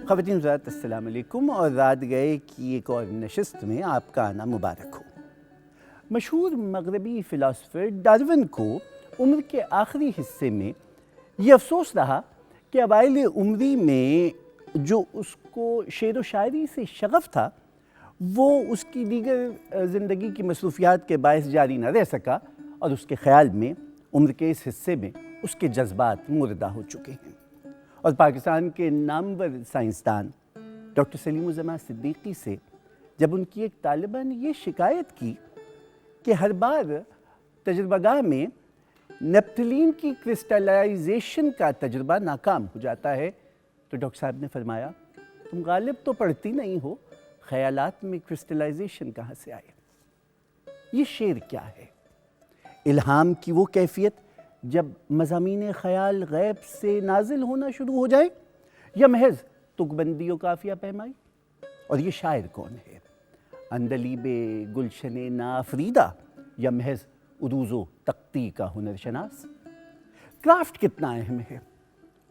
خواتین حضرات السلام علیکم، اور رات گئے کی ایک اور نشست میں آپ کا آنا مبارک ہو۔ مشہور مغربی فلاسفر ڈارون کو عمر کے آخری حصے میں یہ افسوس رہا کہ اوائل عمری میں جو اس کو شعر و شاعری سے شغف تھا وہ اس کی دیگر زندگی کی مصروفیات کے باعث جاری نہ رہ سکا، اور اس کے خیال میں عمر کے اس حصے میں اس کے جذبات مردہ ہو چکے ہیں۔ اور پاکستان کے نامور سائنسدان ڈاکٹر سلیم الزمان صدیقی سے جب ان کی ایک طالبہ نے یہ شکایت کی کہ ہر بار تجربہ گاہ میں نیپتھلین کی کرسٹلائزیشن کا تجربہ ناکام ہو جاتا ہے، تو ڈاکٹر صاحب نے فرمایا تم غالب تو پڑھتی نہیں ہو، خیالات میں کرسٹلائزیشن کہاں سے آئے؟ یہ شعر کیا ہے؟ الہام کی وہ کیفیت جب مضامین خیال غیب سے نازل ہونا شروع ہو جائے، یا محض تک بندی و قافیہ پیمائی؟ اور یہ شاعر کون ہے؟ اندلیب گلشن نافریدہ یا محض عروض و تختی کا ہنر شناس؟ کرافٹ کتنا اہم ہے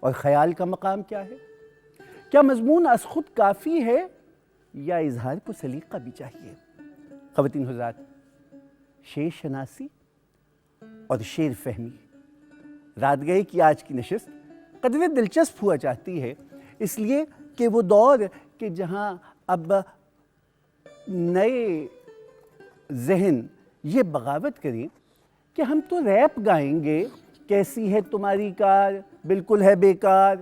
اور خیال کا مقام کیا ہے؟ کیا مضمون از خود کافی ہے یا اظہار کو سلیقہ بھی چاہیے؟ خواتین حضرات، شعر شناسی اور شعر فہمی رات گئے کی آج کی نشست قدرے دلچسپ ہوا چاہتی ہے، اس لیے کہ وہ دور کہ جہاں اب نئے ذہن یہ بغاوت کریں کہ ہم تو ریپ گائیں گے، کیسی ہے تمہاری کار بالکل ہے بیکار،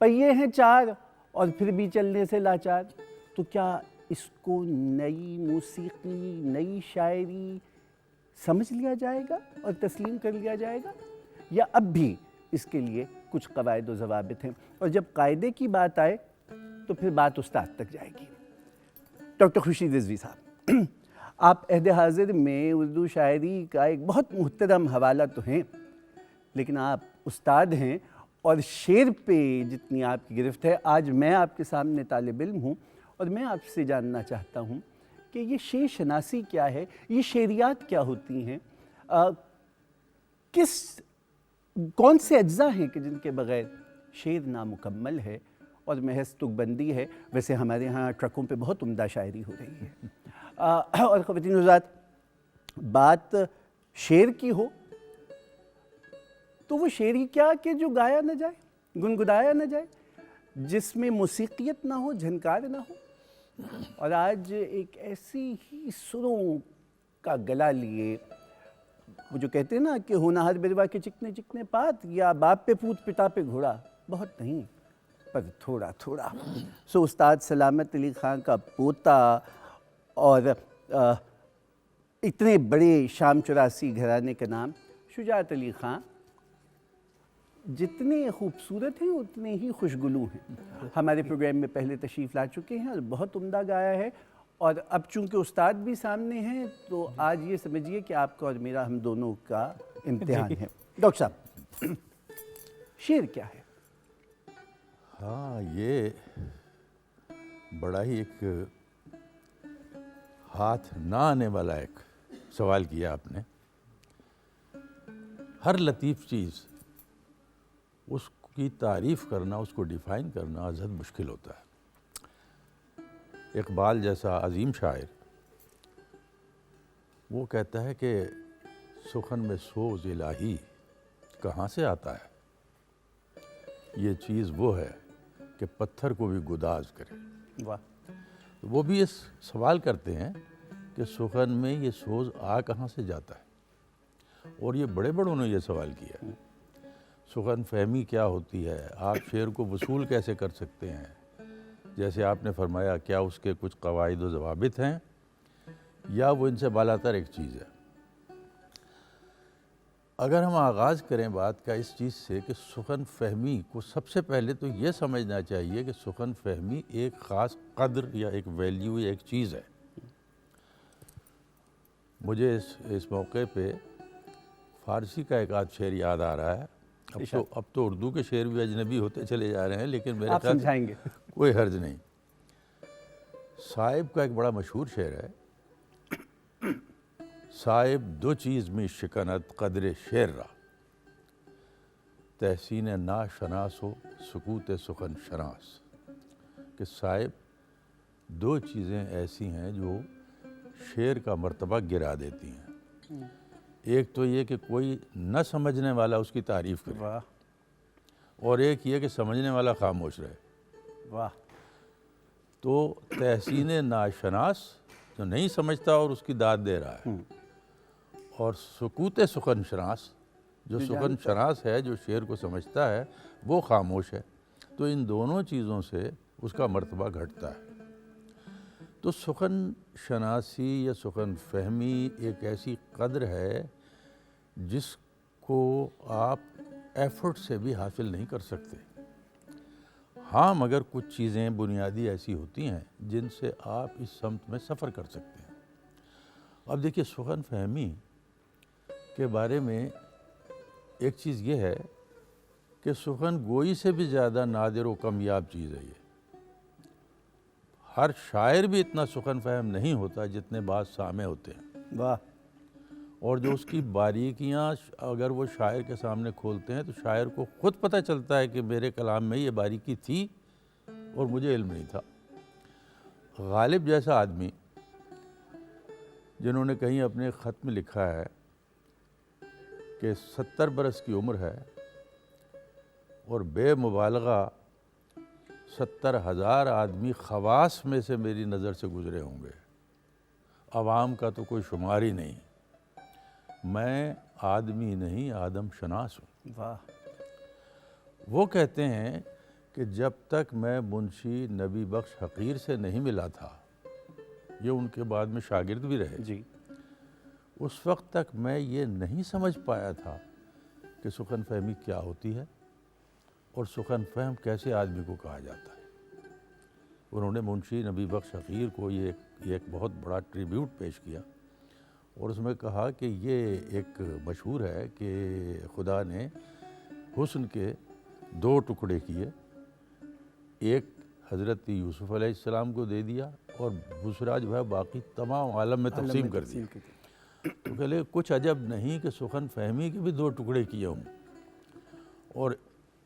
پہیے ہیں چار اور پھر بھی چلنے سے لاچار، تو کیا اس کو نئی موسیقی، نئی شاعری سمجھ لیا جائے گا اور تسلیم کر لیا جائے گا، یا اب بھی اس کے لیے کچھ قواعد و ضوابط ہیں؟ اور جب قاعدے کی بات آئے تو پھر بات استاد تک جائے گی۔ ڈاکٹر خورشید رضوی صاحب، آپ عہد حاضر میں اردو شاعری کا ایک بہت محترم حوالہ تو ہیں، لیکن آپ استاد ہیں، اور شعر پہ جتنی آپ کی گرفت ہے، آج میں آپ کے سامنے طالب علم ہوں اور میں آپ سے جاننا چاہتا ہوں کہ یہ شعر شناسی کیا ہے، یہ شعریات کیا ہوتی ہیں، کون سے اجزاء ہیں کہ جن کے بغیر شعر نامکمل ہے اور محض تک بندی ہے؟ ویسے ہمارے ہاں ٹرکوں پہ بہت عمدہ شاعری ہو رہی ہے، اور خواتین حضرات، بات شعر کی ہو تو وہ شعری کیا کہ جو گایا نہ جائے، گنگنایا نہ جائے، جس میں موسیقیت نہ ہو، جھنکار نہ ہو۔ اور آج ایک ایسی ہی سروں کا گلا لیے، وہ جو کہتے ہیں نا کہ ہونہار بروا کے چکنے چکنے پات، یا باپ پہ پوت پتا پہ گھوڑا، بہت نہیں پر تھوڑا تھوڑا، سو استاد سلامت علی خان کا پوتا اور اتنے بڑے شام چوراسی گھرانے کا نام شجاعت علی خان، جتنے خوبصورت ہیں اتنے ہی خوشگلو ہیں، ہمارے پروگرام میں پہلے تشریف لا چکے ہیں اور بہت عمدہ گایا ہے، اور اب چونکہ استاد بھی سامنے ہیں تو آج یہ سمجھیے کہ آپ کا اور میرا، ہم دونوں کا امتحان ہے۔ ڈاکٹر صاحب، شعر کیا ہے؟ ہاں، یہ بڑا ہی ایک ہاتھ نہ آنے والا ایک سوال کیا آپ نے۔ ہر لطیف چیز اس کی تعریف کرنا، اس کو ڈیفائن کرنا ازحد مشکل ہوتا ہے۔ اقبال جیسا عظیم شاعر وہ کہتا ہے کہ سخن میں سوز الہی کہاں سے آتا ہے؟ یہ چیز وہ ہے کہ پتھر کو بھی گداز کرے۔ واہ! وہ بھی اس سوال کرتے ہیں کہ سخن میں یہ سوز آ کہاں سے جاتا ہے، اور یہ بڑے بڑوں نے یہ سوال کیا ہے۔ سخن فہمی کیا ہوتی ہے؟ آپ شعر کو وصول کیسے کر سکتے ہیں؟ جیسے آپ نے فرمایا، کیا اس کے کچھ قواعد و ضوابط ہیں یا وہ ان سے بالاتر ایک چیز ہے؟ اگر ہم آغاز کریں بات کا اس چیز سے کہ سخن فہمی کو، سب سے پہلے تو یہ سمجھنا چاہیے کہ سخن فہمی ایک خاص قدر یا ایک ویلیو یا ایک چیز ہے۔ مجھے اس موقع پہ فارسی کا ایک آدھ شعر یاد آ رہا ہے۔ اب تو اردو کے شعر بھی اجنبی ہوتے چلے جا رہے ہیں، لیکن میرے خیال سمجھائیں گے، کوئی حرج نہیں۔ صاحب کا ایک بڑا مشہور شعر ہے، صاحب دو چیز میں شکنت قدر شعر را، تحسین نا شناس و سکوت سخن شناس۔ کہ صاحب دو چیزیں ایسی ہیں جو شعر کا مرتبہ گرا دیتی ہیں. ایک تو یہ کہ کوئی نہ سمجھنے والا اس کی تعریف کرے, واہ اور ایک یہ کہ سمجھنے والا خاموش رہے. واہ. تو تحسین ناشناس جو نہیں سمجھتا اور اس کی داد دے رہا ہے, اور سکوت سخن شناس جو سخن شناس ہے, جو شعر کو سمجھتا ہے, وہ خاموش ہے. تو ان دونوں چیزوں سے اس کا مرتبہ گھٹتا ہے. تو سخن شناسی یا سخن فہمی ایک ایسی قدر ہے جس کو آپ ایفرٹ سے بھی حاصل نہیں کر سکتے. ہاں مگر کچھ چیزیں بنیادی ایسی ہوتی ہیں جن سے آپ اس سمت میں سفر کر سکتے ہیں. اب دیکھیے, سخن فہمی کے بارے میں ایک چیز یہ ہے کہ سخن گوئی سے بھی زیادہ نادر و کمیاب چیز ہے. یہ ہر شاعر بھی اتنا سخن فہم نہیں ہوتا جتنے بعض سامع ہوتے ہیں. واہ. اور جو اس کی باریکیاں اگر وہ شاعر کے سامنے کھولتے ہیں تو شاعر کو خود پتہ چلتا ہے کہ میرے کلام میں یہ باریکی تھی اور مجھے علم نہیں تھا. غالب جیسا آدمی, جنہوں نے کہیں اپنے خط میں لکھا ہے کہ 70 برس کی عمر ہے اور بے مبالغہ 70,000 آدمی خواص میں سے میری نظر سے گزرے ہوں گے, عوام کا تو کوئی شمار ہی نہیں. میں آدمی نہیں آدم شناس ہوں. واہ. وہ کہتے ہیں کہ جب تک میں منشی نبی بخش حقیر سے نہیں ملا تھا, یہ ان کے بعد میں شاگرد بھی رہے, جی. اس وقت تک میں یہ نہیں سمجھ پایا تھا کہ سخن فہمی کیا ہوتی ہے اور سخن فہم کیسے آدمی کو کہا جاتا ہے. انہوں نے منشی نبی بخش حقیر کو یہ ایک بہت بڑا ٹریبیوٹ پیش کیا اور اس میں کہا کہ یہ ایک مشہور ہے کہ خدا نے حسن کے 2 ٹکڑے کیے, ایک حضرت یوسف علیہ السلام کو دے دیا اور دوسرا جو ہے باقی تمام عالم میں تقسیم کر دیا. تو کہلے کچھ عجب نہیں کہ سخن فہمی کے بھی 2 ٹکڑے کیے ہوں, اور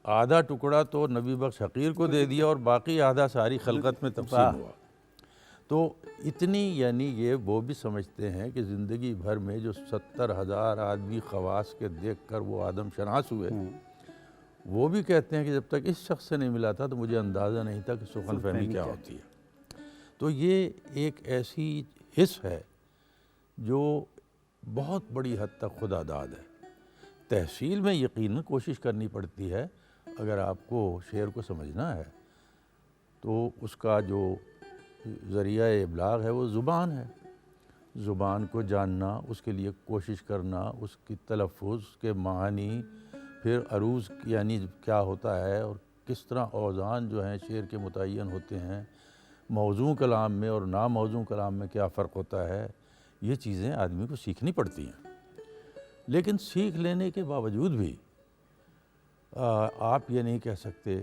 آدھا ٹکڑا تو نبی بخش حقیر کو دے دیا اور باقی آدھا ساری خلقت میں تقسیم ہوا. تو اتنی یعنی یہ وہ بھی سمجھتے ہیں کہ زندگی بھر میں جو 70,000 آدمی خواص کے دیکھ کر وہ آدم شناس ہوئے, وہ بھی کہتے ہیں کہ جب تک اس شخص سے نہیں ملا تھا تو مجھے اندازہ نہیں تھا کہ سخن فہمی کیا ہوتی ہے. تو یہ ایک ایسی حس ہے جو بہت بڑی حد تک خدا داد ہے. تحصیل میں یقیناً کوشش کرنی پڑتی ہے. اگر آپ کو شعر کو سمجھنا ہے تو اس کا جو ذریعہ ابلاغ ہے وہ زبان ہے. زبان کو جاننا, اس کے لیے کوشش کرنا, اس کی تلفظ کے معانی, پھر عروض یعنی کیا ہوتا ہے اور کس طرح اوزان جو ہیں شعر کے متعین ہوتے ہیں, موضوع کلام میں اور ناموضوع کلام میں کیا فرق ہوتا ہے, یہ چیزیں آدمی کو سیکھنی پڑتی ہیں. لیکن سیکھ لینے کے باوجود بھی آپ یہ نہیں کہہ سکتے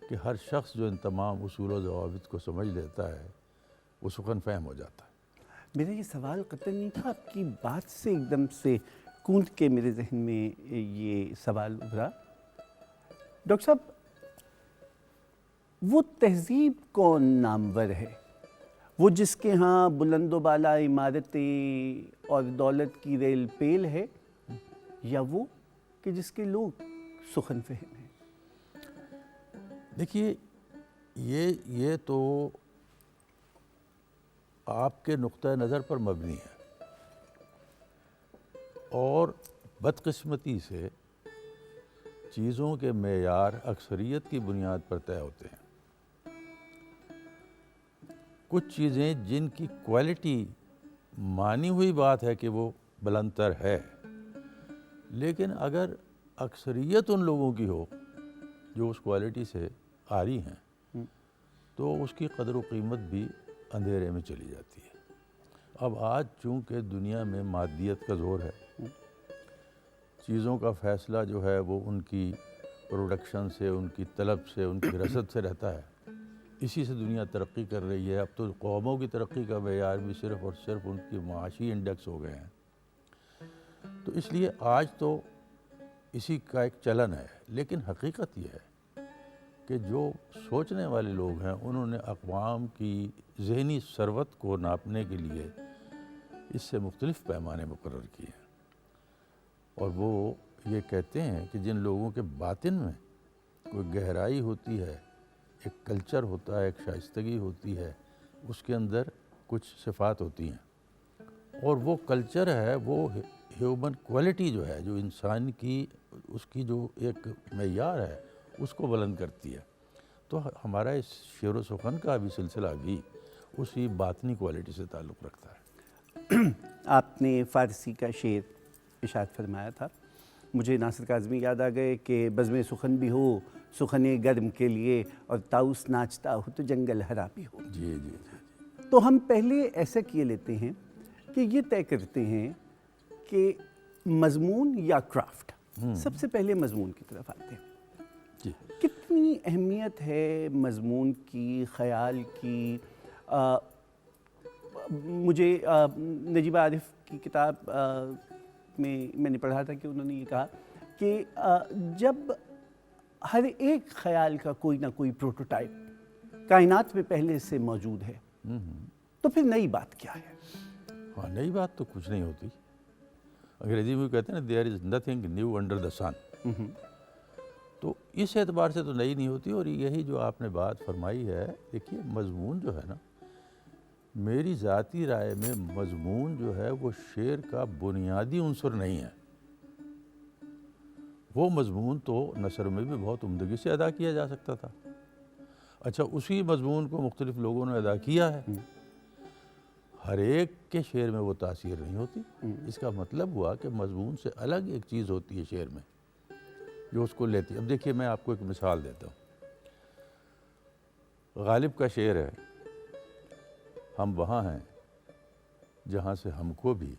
کہ ہر شخص جو ان تمام اصول و ضوابط کو سمجھ لیتا ہے وہ سخن فہم ہو جاتا ہے. میرا یہ سوال قطعاً نہیں تھا, آپ کی بات سے ایک دم سے کونٹ کے میرے ذہن میں یہ سوال ابھرا. ڈاکٹر صاحب, وہ تہذیب کون نامور ہے؟ وہ جس کے ہاں بلند و بالا عمارتیں اور دولت کی ریل پیل ہے, یا وہ کہ جس کے لوگ سخن فہم ہیں؟ دیکھیے, یہ تو آپ کے نقطہ نظر پر مبنی ہے, اور بدقسمتی سے چیزوں کے معیار اکثریت کی بنیاد پر طے ہوتے ہیں. کچھ چیزیں جن کی کوالٹی مانی ہوئی بات ہے کہ وہ بلند تر ہے, لیکن اگر اکثریت ان لوگوں کی ہو جو اس کوالٹی سے عاری ہیں تو اس کی قدر و قیمت بھی اندھیرے میں چلی جاتی ہے. اب آج چونکہ دنیا میں مادیت کا زور ہے, چیزوں کا فیصلہ جو ہے وہ ان کی پروڈکشن سے, ان کی طلب سے, ان کی رسد سے رہتا ہے. اسی سے دنیا ترقی کر رہی ہے. اب تو قوموں کی ترقی کا معیار بھی صرف اور صرف ان کی معاشی انڈیکس ہو گئے ہیں. تو اس لیے آج تو اسی کا ایک چلن ہے, لیکن حقیقت یہ ہے کہ جو سوچنے والے لوگ ہیں انہوں نے اقوام کی ذہنی ثروت کو ناپنے کے لیے اس سے مختلف پیمانے مقرر کیے ہیں، اور وہ یہ کہتے ہیں کہ جن لوگوں کے باطن میں کوئی گہرائی ہوتی ہے، ایک کلچر ہوتا ہے، ایک شائستگی ہوتی ہے، اس کے اندر کچھ صفات ہوتی ہیں، اور وہ کلچر ہے، وہ ہیومن کوالٹی جو ہے، جو انسان کی اس کی جو ایک معیار ہے اس کو بلند کرتی ہے۔ تو ہمارا اس شعر و سخن کا بھی سلسلہ بھی اسی باطنی کوالٹی سے تعلق رکھتا ہے۔ آپ نے فارسی کا شعر ارشاد فرمایا تھا، مجھے ناصر کاظمی یاد آ گئے کہ بزم سخن بھی ہو سخن گرم کے لیے، اور طاؤس ناچتا ہو تو جنگل ہرا بھی ہو۔ جی جی جی۔ تو ہم پہلے ایسا کیے لیتے ہیں کہ یہ طے کرتے ہیں کہ مضمون یا کرافٹ، سب سے پہلے مضمون کی طرف آتے ہیں۔ جی کتنی اہمیت ہے مضمون کی، خیال کی؟ مجھے نجیب عارف کی کتاب میں نے پڑھا تھا کہ انہوں نے یہ کہا کہ جب ہر ایک خیال کا کوئی نہ کوئی پروٹوٹائپ کائنات میں پہلے سے موجود ہے تو پھر نئی بات کیا ہے؟ ہاں، نئی بات تو کچھ نہیں ہوتی۔ انگریزی میں کہتے ہیں نا there is nothing new under the sun۔ تو اس اعتبار سے تو نئی نہیں ہوتی، اور یہی جو آپ نے بات فرمائی ہے، دیکھیے مضمون جو ہے نا، میری ذاتی رائے میں مضمون جو ہے وہ شعر کا بنیادی عنصر نہیں ہے۔ وہ مضمون تو نثر میں بھی بہت عمدگی سے ادا کیا جا سکتا تھا۔ اچھا، اسی مضمون کو مختلف لوگوں نے ادا کیا ہے، ہر ایک کے شعر میں وہ تاثیر نہیں ہوتی۔ اس کا مطلب ہوا کہ مضمون سے الگ ایک چیز ہوتی ہے شعر میں جو اس کو لیتی ہے۔ اب دیکھیے میں آپ کو ایک مثال دیتا ہوں۔ غالب کا شعر ہے، ہم وہاں ہیں جہاں سے ہم کو بھی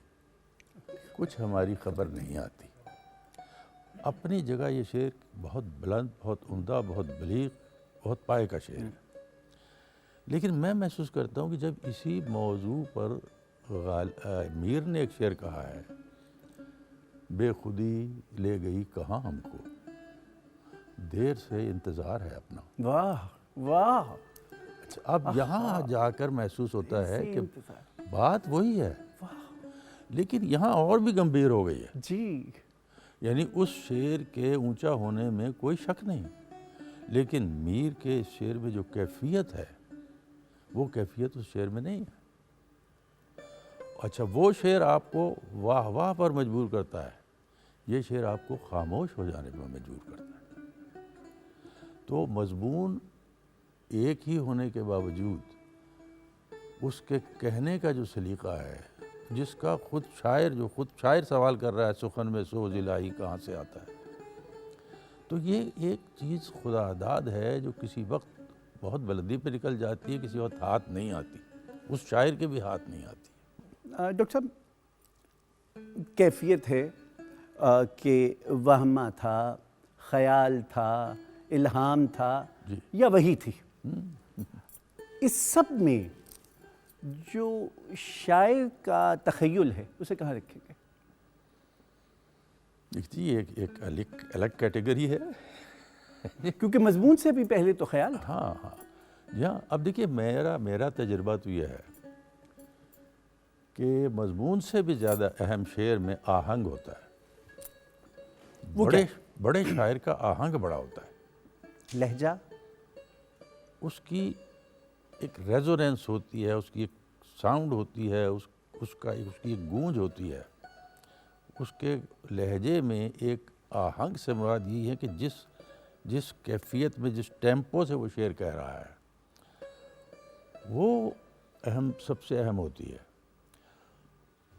کچھ ہماری خبر نہیں آتی۔ اپنی جگہ یہ شعر بہت بلند، بہت عمدہ، بہت بلیغ، بہت پائے کا شعر ہے، لیکن میں محسوس کرتا ہوں کہ جب اسی موضوع پر میر نے ایک شعر کہا ہے، بے خودی لے گئی کہاں ہم کو، دیر سے انتظار ہے اپنا۔ واہ واہ! اچھا، اب یہاں جا کر محسوس ہوتا ہے کہ بات وہی ہے، لیکن یہاں اور بھی گمبھیر ہو گئی ہے۔ جی، یعنی اس شعر کے اونچا ہونے میں کوئی شک نہیں، لیکن میر کے اس شعر میں جو کیفیت ہے وہ کیفیت اس شعر میں نہیں ہے۔ اچھا، وہ شعر آپ کو واہ واہ پر مجبور کرتا ہے، یہ شعر آپ کو خاموش ہو جانے پر مجبور کرتا ہے۔ تو مضمون ایک ہی ہونے کے باوجود اس کے کہنے کا جو سلیقہ ہے، جس کا خود شاعر سوال کر رہا ہے، سخن میں سوز الہی کہاں سے آتا ہے، تو یہ ایک چیز خدا داد ہے جو کسی وقت بہت بلندی پہ نکل جاتی ہے، کسی وقت ہاتھ نہیں آتی، اس شاعر کے بھی ہاتھ نہیں آتی۔ ڈاکٹر صاحب، کیفیت ہے کہ وہمہ تھا، خیال تھا، الہام تھا یا وہی تھی؟ اس سب میں جو شاعر کا تخیل ہے اسے کہاں رکھیں گے؟ جی، ایک الگ کیٹیگری ہے، کیونکہ مضمون سے بھی پہلے تو خیال تھا۔ ہاں ہاں جی ہاں۔ اب دیکھیے میرا تجربہ تو یہ ہے کہ مضمون سے بھی زیادہ اہم شعر میں آہنگ ہوتا ہے۔ بڑے شاعر کا آہنگ بڑا ہوتا ہے، لہجہ، اس کی ایک ریزوننس ہوتی ہے، اس کی ایک ساؤنڈ ہوتی ہے، اس کی ایک گونج ہوتی ہے، اس کے لہجے میں ایک آہنگ سے مراد یہ ہے کہ جس کیفیت میں، جس ٹیمپو سے وہ شعر کہہ رہا ہے، وہ سب سے اہم ہوتی ہے۔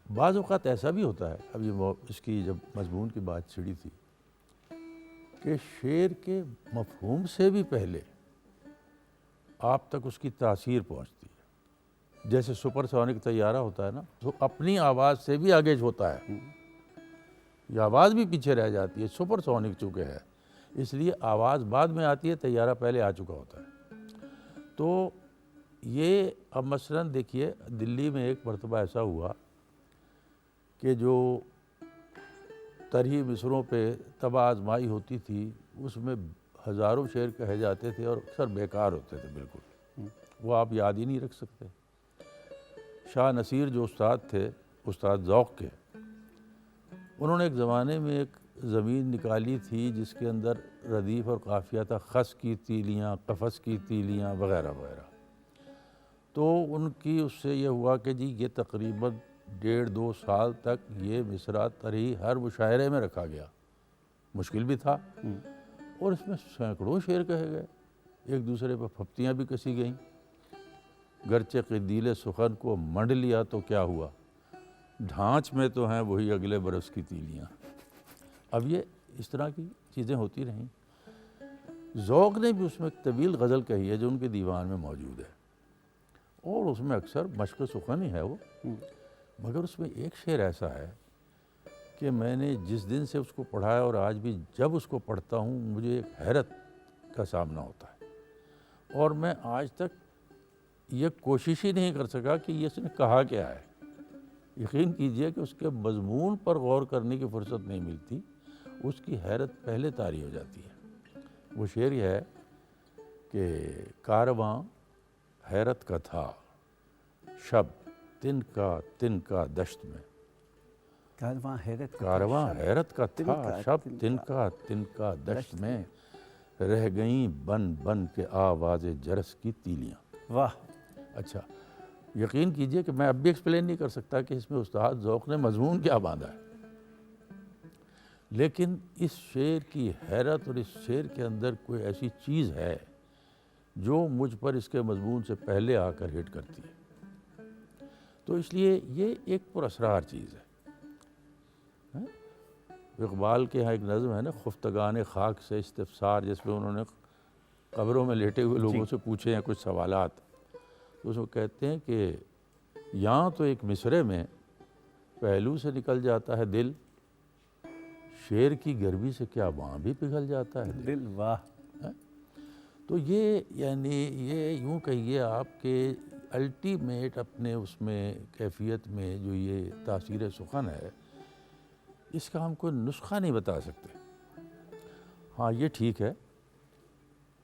بعض اوقات ایسا بھی ہوتا ہے، اب یہ اس کی جب مضمون کی بات چھڑی تھی، کہ شعر کے مفہوم سے بھی پہلے آپ تک اس کی تاثیر پہنچتی ہے۔ جیسے سپر سونک طیارہ ہوتا ہے نا، تو اپنی آواز سے بھی آگے ہوتا ہے، یہ آواز بھی پیچھے رہ جاتی ہے، سپر سونک چونکہ ہے، اس لیے آواز بعد میں آتی ہے، طیارہ پہلے آ چکا ہوتا ہے۔ تو یہ اب مثلاً دیکھیے، دلی میں ایک مرتبہ ایسا ہوا کہ جو طرحی مصروں پہ طبع آزمائی ہوتی تھی، اس میں ہزاروں شعر کہے جاتے تھے اور اکثر بیکار ہوتے تھے بالکل، وہ آپ یاد ہی نہیں رکھ سکتے۔ شاہ نصیر جو استاد تھے، استاد ذوق کے، انہوں نے ایک زمانے میں ایک زمین نکالی تھی جس کے اندر ردیف اور قافیہ تھا، خس کی تیلیاں، قفس کی تیلیاں وغیرہ وغیرہ۔ تو ان کی اس سے یہ ہوا کہ جی یہ تقریباً 1.5-2 سال تک یہ مصرع طرح ہر مشاعرے میں رکھا گیا، مشکل بھی تھا، اور اس میں سینکڑوں شعر کہے گئے، ایک دوسرے پہ پھپتیاں بھی کسی گئیں۔ گرچہ قدیل سخن کو منڈ لیا تو کیا ہوا، ڈھانچ میں تو ہیں وہی اگلے برس کی تیلیاں۔ اب یہ اس طرح کی چیزیں ہوتی رہیں۔ ذوق نے بھی اس میں ایک طویل غزل کہی ہے جو ان کے دیوان میں موجود ہے، اور اس میں اکثر مشق سخن ہی ہے وہ، مگر اس میں ایک شعر ایسا ہے کہ میں نے جس دن سے اس کو پڑھا ہے اور آج بھی جب اس کو پڑھتا ہوں مجھے ایک حیرت کا سامنا ہوتا ہے، اور میں آج تک یہ کوشش ہی نہیں کر سکا کہ یہ اس نے کہا کیا ہے۔ یقین کیجئے کہ اس کے مضمون پر غور کرنے کی فرصت نہیں ملتی، اس کی حیرت پہلے طاری ہو جاتی ہے۔ وہ شعر یہ ہے کہ کارواں حیرت کا تھا شب تن کا دشت میں، کارواں حیرت کا کارواں حیرت کا تھا شب تن کا دشت میں، رہ گئیں بن بن کے آواز جرس کی تیلیاں۔ واہ! اچھا، یقین کیجئے کہ میں اب بھی ایکسپلین نہیں کر سکتا کہ اس میں استاد ذوق نے مضمون کیا باندھا ہے، لیکن اس شعر کی حیرت اور اس شعر کے اندر کوئی ایسی چیز ہے جو مجھ پر اس کے مضمون سے پہلے آ کر ہٹ کرتی ہے۔ تو اس لیے یہ ایک پراسرار چیز ہے۔ اقبال کے ہاں ایک نظم ہے نا، خفتگان خاک سے استفسار، جس میں انہوں نے قبروں میں لیٹے ہوئے لوگوں سے پوچھے ہیں کچھ سوالات، تو اس کو کہتے ہیں کہ یہاں تو ایک مصرے میں پہلو سے نکل جاتا ہے دل، شعر کی گرمی سے کیا وہاں بھی پگھل جاتا ہے دل۔ واہ! تو یہ یعنی یہ یوں کہیے آپ کہ الٹیمیٹ اپنے اس میں کیفیت میں جو یہ تاثیر سخن ہے، اس کا ہم کوئی نسخہ نہیں بتا سکتے۔ ہاں یہ ٹھیک ہے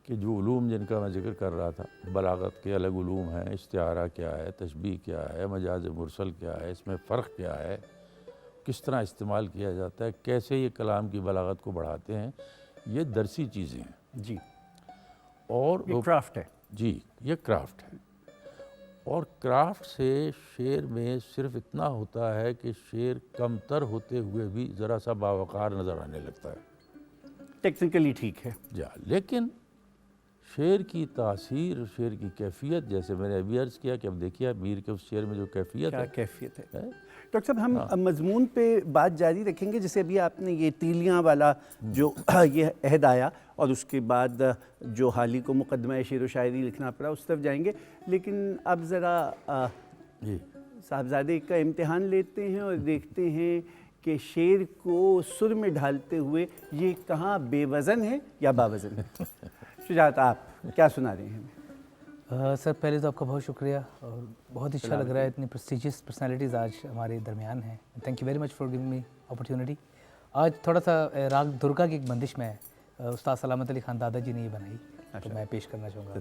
کہ جو علوم جن کا میں ذکر کر رہا تھا، بلاغت کے الگ علوم ہیں، استعارہ کیا ہے، تشبیہ کیا ہے، مجاز مرسل کیا ہے، اس میں فرق کیا ہے، کس طرح استعمال کیا جاتا ہے، کیسے یہ کلام کی بلاغت کو بڑھاتے ہیں، یہ درسی چیزیں ہیں جی، اور یہ کرافٹ ہے۔ جی یہ کرافٹ ہے، اور کرافٹ سے شعر میں صرف اتنا ہوتا ہے کہ شعر کم تر ہوتے ہوئے بھی ذرا سا باوقار نظر آنے لگتا ہے، ٹیکنیکلی ٹھیک ہے۔ جا لیکن شعر کی تاثیر، شعر کی کیفیت، جیسے میں نے ابھی عرض کیا کہ اب دیکھیے میر کے اس شعر میں جو کیفیت کیا ہے، کیفیت ہے۔ ڈاکٹر صاحب ہم مضمون پہ بات جاری رکھیں گے، جیسے ابھی آپ نے یہ تیلیاں والا جو یہ عہد آیا اور اس کے بعد جو حالی کو مقدمہ شعر و شاعری لکھنا پڑا، اس طرف جائیں گے، لیکن اب ذرا صاحبزادے کا امتحان لیتے ہیں اور دیکھتے ہیں کہ شعر کو سر میں ڈھالتے ہوئے یہ کہاں بے وزن ہے یا باوزن ہے۔ شجاعت، آپ کیا سنا رہے ہیں ہمیں؟ سر پہلے تو آپ کا بہت شکریہ، اور بہت اچھا لگ رہا ہے، اتنی پریسٹیجیس پرسنالٹیز آج ہمارے درمیان ہیں۔ Thank you very much for giving me opportunity. آج تھوڑا سا راگ درگا کی ایک بندش میں استاد سلامت علی خان دادا جی نے یہ بنائی، تو میں پیش کرنا چاہوں گا۔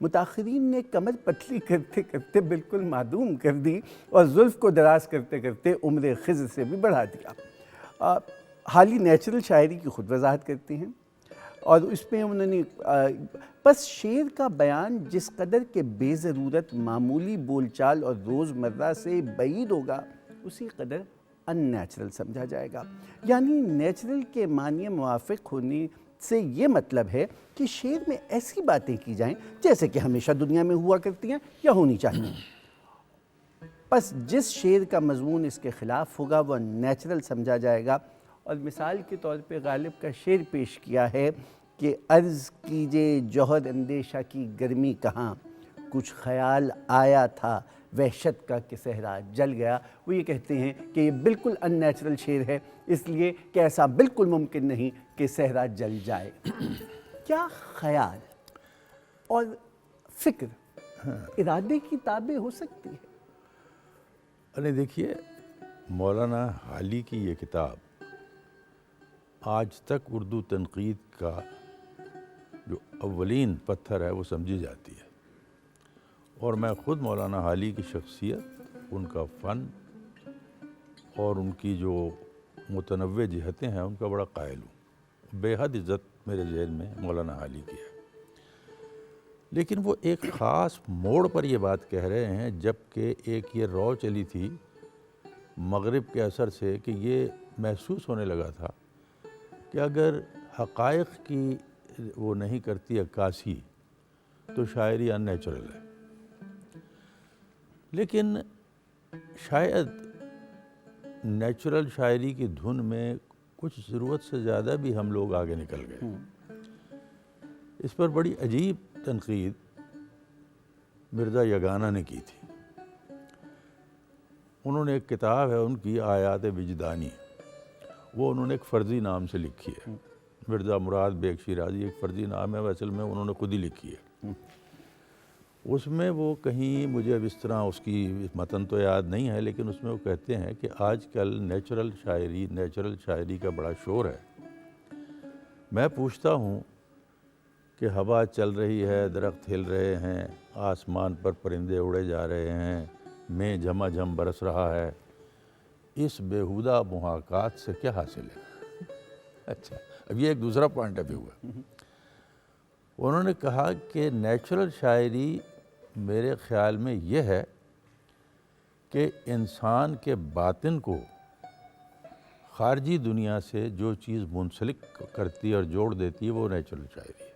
متاخرین نے کمر پتلی کرتے کرتے بالکل معدوم کر دی اور زلف کو دراز کرتے کرتے عمر خضر سے بھی بڑھا دیا۔ حالی نیچرل شاعری کی خود وضاحت کرتے ہیں اور اس میں انہوں نے بس شعر کا بیان جس قدر کے بے ضرورت معمولی بول چال اور روزمرہ سے بعید ہوگا اسی قدر ان نیچرل سمجھا جائے گا۔ یعنی نیچرل کے معنی موافق ہونے سے یہ مطلب ہے کہ شعر میں ایسی باتیں کی جائیں جیسے کہ ہمیشہ دنیا میں ہوا کرتی ہیں یا ہونی چاہیے۔ بس جس شعر کا مضمون اس کے خلاف ہوگا وہ نیچرل سمجھا جائے گا۔ اور مثال کے طور پہ غالب کا شعر پیش کیا ہے کہ عرض کیجے جوہر اندیشہ کی گرمی کہاں، کچھ خیال آیا تھا وحشت کا کہ صحرا جل گیا۔ وہ یہ کہتے ہیں کہ یہ بالکل ان نیچرل شعر ہے اس لیے کہ ایسا بالکل ممکن نہیں کہ صحرا جل جائے۔ کیا خیال اور فکر ارادے کی تابع ہو سکتی ہے؟ ارے دیکھیے، مولانا حالی کی یہ کتاب آج تک اردو تنقید کا جو اولین پتھر ہے وہ سمجھی جاتی ہے، اور میں خود مولانا حالی کی شخصیت، ان کا فن اور ان کی جو متنوع جہتیں ہیں ان کا بڑا قائل ہوں۔ بے حد عزت میرے ذہن میں مولانا حالی کی ہے، لیکن وہ ایک خاص موڑ پر یہ بات کہہ رہے ہیں جب کہ ایک یہ رو چلی تھی مغرب کے اثر سے کہ یہ محسوس ہونے لگا تھا کہ اگر حقائق کی وہ نہیں کرتی عکاسی تو شاعری ان نیچرل ہے۔ لیکن شاید نیچرل شاعری کی دھن میں کچھ ضرورت سے زیادہ بھی ہم لوگ آگے نکل گئے۔ اس پر بڑی عجیب تنقید مرزا یگانہ نے کی تھی۔ انہوں نے ایک کتاب ہے ان کی آیات وجدانی، وہ انہوں نے ایک فرضی نام سے لکھی ہے۔ مرزا مراد بیگ شیرازی ایک فرضی نام ہے، اصل میں انہوں نے خود ہی لکھی ہے۔ اس میں وہ کہیں، مجھے اب اس طرح اس کی متن تو یاد نہیں ہے، لیکن اس میں وہ کہتے ہیں کہ آج کل نیچرل شاعری کا بڑا شور ہے۔ میں پوچھتا ہوں کہ ہوا چل رہی ہے، درخت ہل رہے ہیں، آسمان پر پرندے اڑے جا رہے ہیں، میں جھما جھم برس رہا ہے، اس بیہودہ محاکات سے کیا حاصل ہے؟ اچھا، اب یہ ایک دوسرا پوائنٹ آف ویو ہے۔ انہوں نے کہا کہ نیچرل شاعری میرے خیال میں یہ ہے کہ انسان کے باطن کو خارجی دنیا سے جو چیز منسلک کرتی ہے اور جوڑ دیتی ہے وہ نیچرل شاعری ہے۔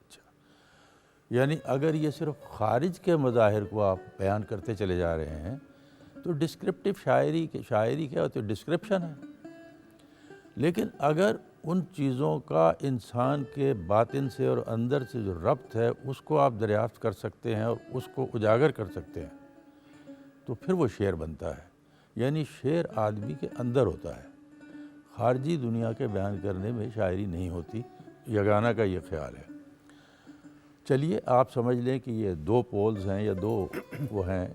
اچھا، یعنی اگر یہ صرف خارج کے مظاہر کو آپ بیان کرتے چلے جا رہے ہیں تو ڈسکرپٹیو شاعری کیا ہوتی ہے؟ ڈسکرپشن ہے۔ لیکن اگر ان چیزوں کا انسان کے باطن سے اور اندر سے جو ربط ہے اس کو آپ دریافت کر سکتے ہیں اور اس کو اجاگر کر سکتے ہیں تو پھر وہ شعر بنتا ہے۔ یعنی شعر آدمی کے اندر ہوتا ہے، خارجی دنیا کے بیان کرنے میں شاعری نہیں ہوتی۔ یگانہ کا یہ خیال ہے۔ چلیے آپ سمجھ لیں کہ یہ دو پولز ہیں یا دو وہ ہیں،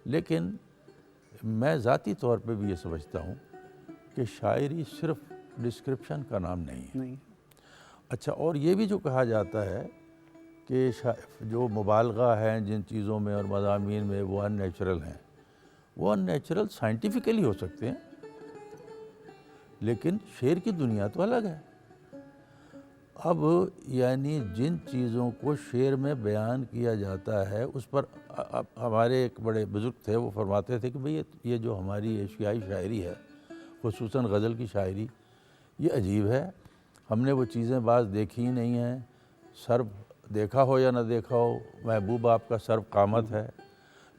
لیکن میں ذاتی طور پہ بھی یہ سمجھتا ہوں کہ شاعری صرف ڈسکرپشن کا نام نہیں ہے۔ اچھا، اور یہ بھی جو کہا جاتا ہے کہ جو مبالغہ ہیں جن چیزوں میں اور مضامین میں وہ ان نیچرل ہیں، وہ ان نیچرل سائنٹیفکلی ہو سکتے ہیں، لیکن شعر کی دنیا تو الگ ہے۔ اب یعنی جن چیزوں کو شعر میں بیان کیا جاتا ہے اس پر ہمارے ایک بڑے بزرگ تھے، وہ فرماتے تھے کہ بھئی یہ جو ہماری ایشیائی شاعری ہے، خصوصاً غزل کی شاعری، یہ عجیب ہے۔ ہم نے وہ چیزیں بعض دیکھی ہی نہیں ہیں۔ سرو دیکھا ہو یا نہ دیکھا ہو، محبوب آپ کا سرو قامت ہے،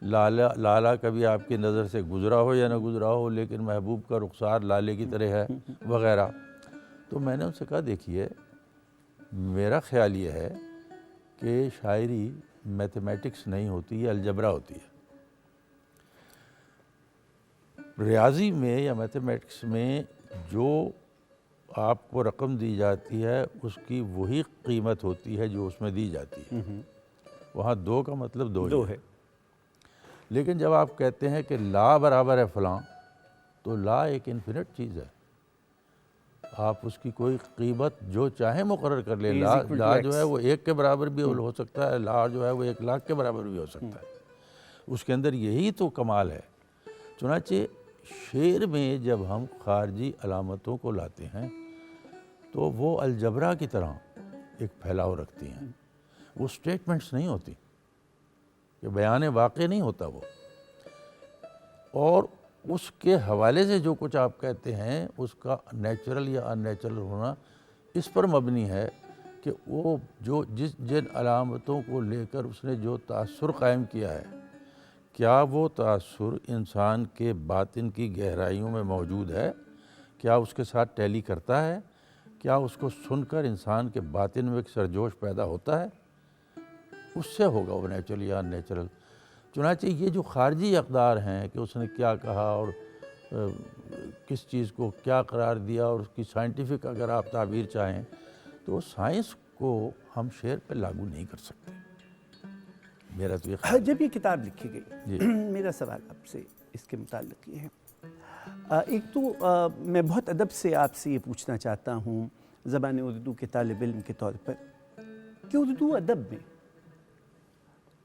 لالا کبھی آپ کی نظر سے گزرا ہو یا نہ گزرا ہو لیکن محبوب کا رخسار لالے کی طرح ہے، وغیرہ۔ تو میں نے ان سے کہا دیکھیے، میرا خیال یہ ہے کہ شاعری میتھمیٹکس نہیں ہوتی، یہ الجبرا ہوتی ہے۔ ریاضی میں یا میتھمیٹکس میں جو آپ کو رقم دی جاتی ہے اس کی وہی قیمت ہوتی ہے جو اس میں دی جاتی ہے۔ وہاں دو کا مطلب دو ہے۔ لیکن جب آپ کہتے ہیں کہ لا برابر ہے فلاں، تو لا ایک انفینٹ چیز ہے۔ آپ اس کی کوئی قیمت جو چاہیں مقرر کر لیں. لا جو ہے وہ 1 کے برابر بھی ہو سکتا ہے, لا جو ہے وہ 1,00,000 کے برابر بھی ہو سکتا ہے. اس کے اندر یہی تو کمال ہے. چنانچہ شعر میں جب ہم خارجی علامتوں کو لاتے ہیں تو وہ الجبرا کی طرح ایک پھیلاؤ رکھتی ہیں. وہ سٹیٹمنٹس نہیں ہوتی, کہ بیان واقع نہیں ہوتا وہ, اور اس کے حوالے سے جو کچھ آپ کہتے ہیں اس کا نیچرل یا ان نیچرل ہونا اس پر مبنی ہے کہ وہ جو جن علامتوں کو لے کر اس نے جو تاثر قائم کیا ہے, کیا وہ تاثر انسان کے باطن کی گہرائیوں میں موجود ہے, کیا اس کے ساتھ ٹیلی کرتا ہے, کیا اس کو سن کر انسان کے باطن میں ایک سرجوش پیدا ہوتا ہے, اس سے ہوگا وہ نیچرل یا ان نیچرل. چنانچہ یہ جو خارجی اقدار ہیں کہ اس نے کیا کہا اور کس چیز کو کیا قرار دیا, اور اس کی سائنٹیفک اگر آپ تعبیر چاہیں تو سائنس کو ہم شعر پہ لاگو نہیں کر سکتے. میرا تو یہ خیال ہے. جب یہ کتاب لکھی گئی, میرا سوال آپ سے اس کے متعلق یہ ہے. ایک تو میں بہت ادب سے آپ سے یہ پوچھنا چاہتا ہوں زبان اردو کے طالب علم کے طور پر کہ اردو ادب میں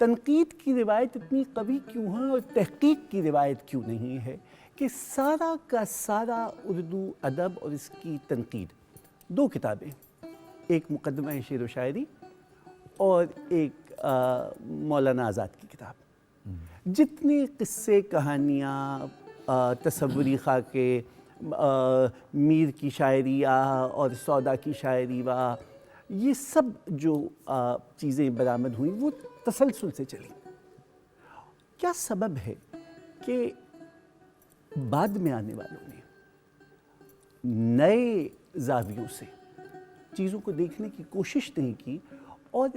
تنقید کی روایت اتنی قوی کیوں ہے اور تحقیق کی روایت کیوں نہیں ہے کہ سارا کا سارا اردو ادب اور اس کی تنقید, 2 کتابیں, ایک مقدمہ شعر و شاعری اور ایک مولانا آزاد کی کتاب, جتنے قصے کہانیاں, تصوری خاکے, میر کی شاعری اور سودا کی شاعری یہ سب جو چیزیں برآمد ہوئیں وہ تسلسل سے چلی. کیا سبب ہے کہ بعد میں آنے والوں نے نئے زاویوں سے چیزوں کو دیکھنے کی کوشش نہیں کی اور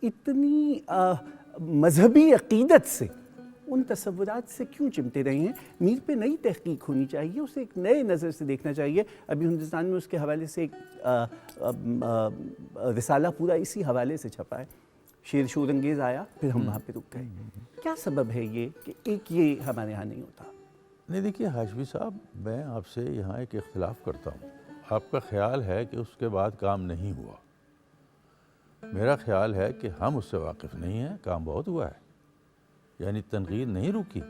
اتنی مذہبی عقیدت سے ان تصورات سے کیوں چمٹے رہے ہیں؟ میر پہ نئی تحقیق ہونی چاہیے, اسے ایک نئے نظر سے دیکھنا چاہیے. ابھی ہندوستان میں اس کے حوالے سے ایک رسالہ پورا اسی حوالے سے چھپا ہے, شیر شور انگیز آیا, پھر ہم وہاں پہ رک گئے. کیا سبب ہے یہ کہ ایک یہ ہمارے ہاں نہیں ہوتا؟ نہیں دیکھیے ہاشمی صاحب, میں آپ سے یہاں ایک اختلاف کرتا ہوں. آپ کا خیال ہے کہ اس کے بعد کام نہیں ہوا, میرا خیال ہے کہ ہم اس سے واقف نہیں ہیں. کام بہت ہوا ہے, یعنی تنقید نہیں رکی.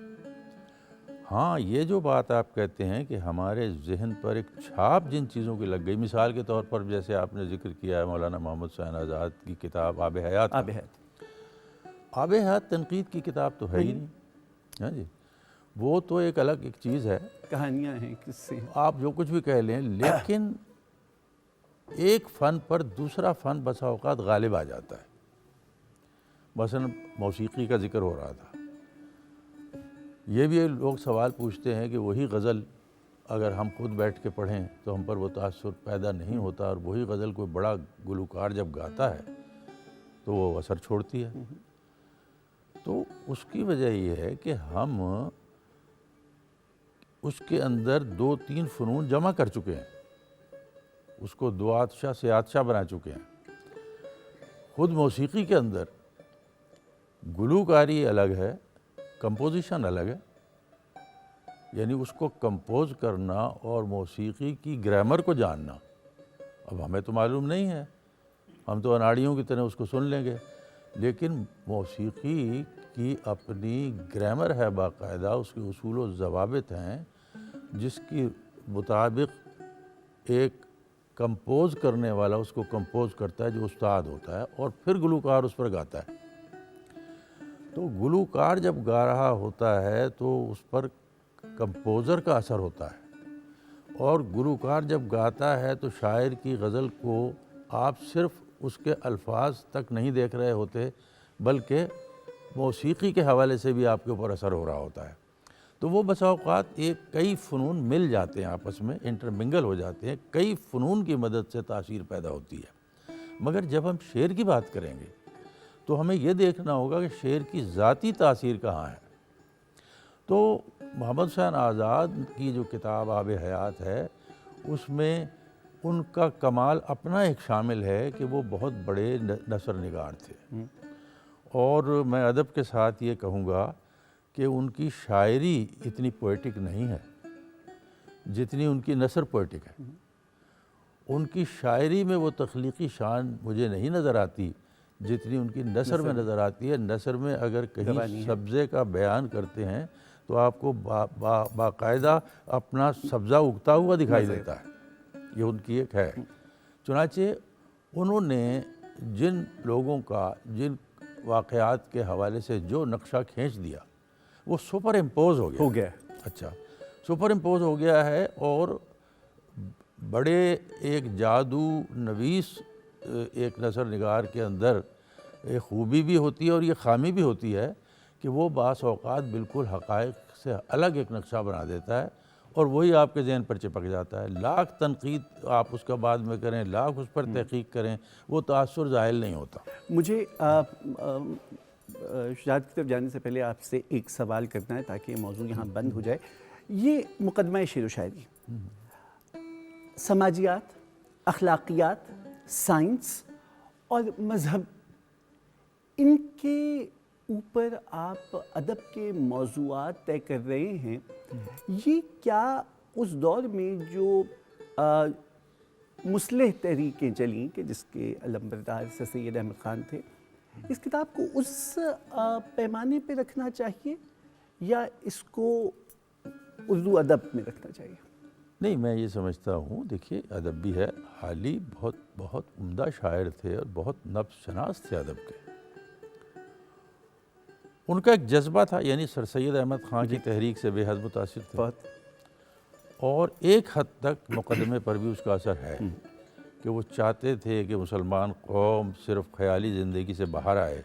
ہاں یہ جو بات آپ کہتے ہیں کہ ہمارے ذہن پر ایک چھاپ جن چیزوں کی لگ گئی, مثال کے طور پر جیسے آپ نے ذکر کیا ہے مولانا محمد حسین آزاد کی کتاب آب حیات. آب حیات تنقید کی کتاب تو ہے ہی نہیں. ہاں جی, وہ تو ایک الگ ایک چیز ہے, کہانیاں ہیں, قصے ہیں, آپ جو کچھ بھی کہہ لیں, لیکن ایک فن پر دوسرا فن بسا اوقات غالب آ جاتا ہے. مثلا موسیقی کا ذکر ہو رہا تھا, یہ بھی لوگ سوال پوچھتے ہیں کہ وہی غزل اگر ہم خود بیٹھ کے پڑھیں تو ہم پر وہ تاثر پیدا نہیں ہوتا, اور وہی غزل کوئی بڑا گلوکار جب گاتا ہے تو وہ اثر چھوڑتی ہے. تو اس کی وجہ یہ ہے کہ ہم اس کے اندر 2-3 فنون جمع کر چکے ہیں, اس کو 2 آتشہ سے آتشہ بنا چکے ہیں. خود موسیقی کے اندر گلوکاری الگ ہے, کمپوزیشن الگ ہے. یعنی اس کو کمپوز کرنا اور موسیقی کی گرامر کو جاننا اب ہمیں تو معلوم نہیں ہے, ہم تو اناڑیوں کی طرح اس کو سن لیں گے, لیکن موسیقی کی اپنی گرامر ہے باقاعدہ, اس کے اصول و ضوابط ہیں جس کی مطابق ایک کمپوز کرنے والا اس کو کمپوز کرتا ہے جو استاد ہوتا ہے, اور پھر گلوکار اس پر گاتا ہے. تو گلوکار جب گا رہا ہوتا ہے تو اس پر کمپوزر کا اثر ہوتا ہے, اور گلوکار جب گاتا ہے تو شاعر کی غزل کو آپ صرف اس کے الفاظ تک نہیں دیکھ رہے ہوتے, بلکہ موسیقی کے حوالے سے بھی آپ کے اوپر اثر ہو رہا ہوتا ہے. تو وہ بسا اوقات کئی فنون مل جاتے ہیں آپس میں, انٹرمنگل ہو جاتے ہیں, کئی فنون کی مدد سے تاثیر پیدا ہوتی ہے. مگر جب ہم شعر کی بات کریں گے تو ہمیں یہ دیکھنا ہوگا کہ شعر کی ذاتی تاثیر کہاں ہے. تو محمد حسین آزاد کی جو کتاب آب حیات ہے اس میں ان کا کمال اپنا ایک شامل ہے کہ وہ بہت بڑے نثر نگار تھے, اور میں ادب کے ساتھ یہ کہوں گا کہ ان کی شاعری اتنی پوئٹک نہیں ہے جتنی ان کی نثر پوئٹک ہے. ان کی شاعری میں وہ تخلیقی شان مجھے نہیں نظر آتی جتنی ان کی نثر میں نظر آتی ہے. نثر میں اگر کہیں سبزے کا بیان کرتے ہیں تو آپ کو باقاعدہ اپنا سبزہ اگتا ہوا دکھائی دیتا ہے. یہ ان کی ایک ہے. چنانچہ انہوں نے جن لوگوں کا جن واقعات کے حوالے سے جو نقشہ کھینچ دیا وہ سپر امپوز ہو گیا. اچھا سپر امپوز ہو گیا ہے. اور بڑے ایک جادو نویس ایک نثر نگار کے اندر ایک خوبی بھی ہوتی ہے اور یہ خامی بھی ہوتی ہے کہ وہ بعض اوقات بالکل حقائق سے الگ ایک نقشہ بنا دیتا ہے اور وہی آپ کے ذہن پر چپک جاتا ہے. لاکھ تنقید آپ اس کا بعد میں کریں, لاکھ اس پر تحقیق کریں, وہ تاثر ظاہر نہیں ہوتا. مجھے شجاعت کی طرف جانے سے پہلے آپ سے ایک سوال کرنا ہے تاکہ یہ موضوع یہاں بند ہو جائے. یہ مقدمہ شعر و شاعری, سماجیات, اخلاقیات, سائنس اور مذہب, ان کے اوپر آپ ادب کے موضوعات طے کر رہے ہیں. یہ کیا اس دور میں جو مصلح تحریکیں چلیں کہ جس کے علمبردار سر سید احمد خان تھے, اس کتاب کو اس پیمانے پہ رکھنا چاہیے یا اس کو اردو ادب میں رکھنا چاہیے؟ نہیں, میں یہ سمجھتا ہوں, دیکھیے ادب بھی ہے. حالی بہت عمدہ شاعر تھے اور بہت نفس شناس تھے ادب کے. ان کا ایک جذبہ تھا, یعنی سر سید احمد خان کی تحریک سے بے حد متاثر تھے اور ایک حد تک مقدمے پر بھی اس کا اثر ہے کہ وہ چاہتے تھے کہ مسلمان قوم صرف خیالی زندگی سے باہر آئے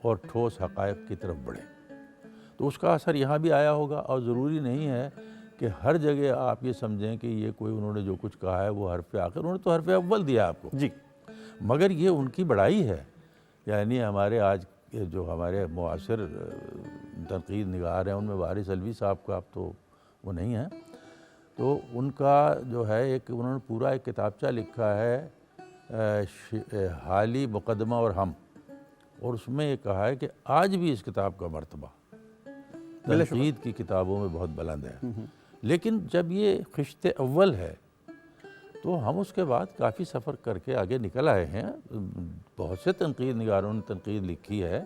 اور ٹھوس حقائق کی طرف بڑھے. تو اس کا اثر یہاں بھی آیا ہوگا. اور ضروری نہیں ہے کہ ہر جگہ آپ یہ سمجھیں کہ یہ کوئی انہوں نے جو کچھ کہا ہے وہ حرف آخر, انہوں نے تو حرف اول دیا آپ کو مگر یہ ان کی بڑائی ہے. یعنی ہمارے آج جو ہمارے معاصر تنقید نگار ہیں ان میں وارث علوی صاحب کا اب تو وہ نہیں ہیں, تو ان کا جو ہے ایک انہوں نے پورا ایک کتابچہ لکھا ہے حالی, مقدمہ اور ہم, اور اس میں یہ کہا ہے کہ آج بھی اس کتاب کا مرتبہ تنقید کی کتابوں میں بہت بلند ہے. لیکن جب یہ خشت اول ہے تو ہم اس کے بعد کافی سفر کر کے آگے نکل آئے ہیں. بہت سے تنقید نگاروں نے تنقید لکھی ہے.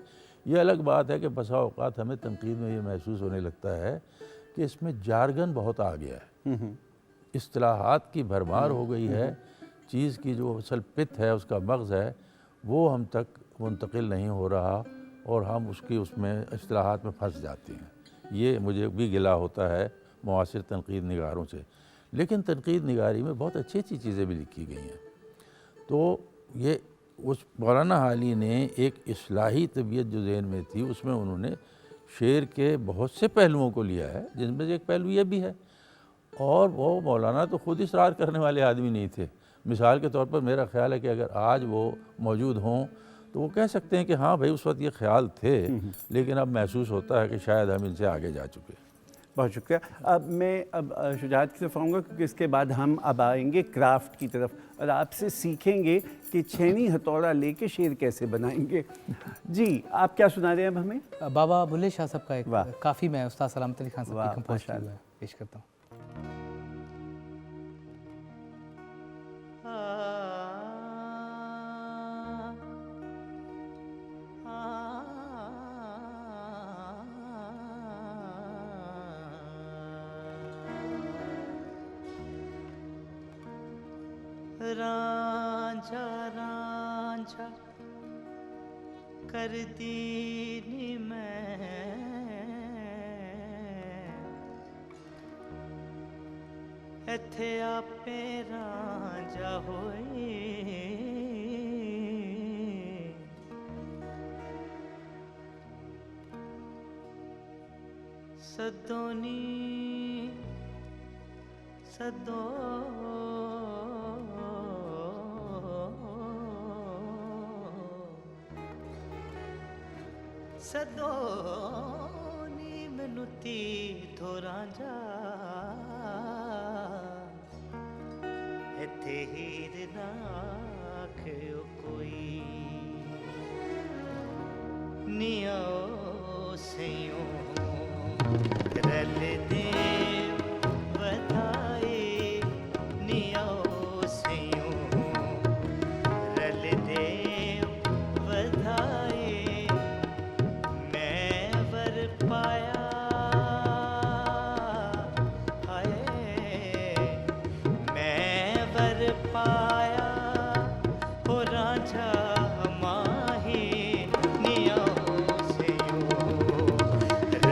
یہ الگ بات ہے کہ بسا اوقات ہمیں تنقید میں یہ محسوس ہونے لگتا ہے کہ اس میں جارگن بہت آ گیا ہے, اصطلاحات کی بھرمار ہو گئی ہے. چیز کی جو اصل پت ہے, اس کا مغز ہے, وہ ہم تک منتقل نہیں ہو رہا اور ہم اس میں اصطلاحات میں پھنس جاتے ہیں. یہ مجھے بھی گلہ ہوتا ہے معاصر تنقید نگاروں سے. لیکن تنقید نگاری میں بہت اچھی اچھی چیزیں بھی لکھی گئی ہیں. تو یہ اس مولانا حالی نے ایک اصلاحی طبیعت جو ذہن میں تھی اس میں انہوں نے شعر کے بہت سے پہلوؤں کو لیا ہے, جن میں سے ایک پہلو یہ بھی ہے. اور وہ مولانا تو خود اصرار کرنے والے آدمی نہیں تھے. مثال کے طور پر میرا خیال ہے کہ اگر آج وہ موجود ہوں تو وہ کہہ سکتے ہیں کہ ہاں بھائی اس وقت یہ خیال تھے لیکن اب محسوس ہوتا ہے کہ شاید ہم ان سے آگے جا چکے. بہت شکریہ. اب میں شجاعت کی طرف آؤں گا کیونکہ اس کے بعد ہم اب آئیں گے کرافٹ کی طرف اور آپ سے سیکھیں گے کہ چھینی ہتھوڑا لے کے شعر کیسے بنائیں گے. جی آپ کیا سنا رہے ہیں اب ہمیں؟ بابا بلے شاہ صاحب کا ایک کافی میں استاد سلامت علی خان صاحب کی کمپوز کیا ہوا ہے, پیش کرتا ہوں. رانجھا رانجھا کر دینی میں ایتھے آپے رانجھا ہوئی سدونی سدو سدونی منوتی تھوڑا جا ایتھے ہیر ناکھ کوئی نیو سیوں رل دے بدھائے نیو سیوں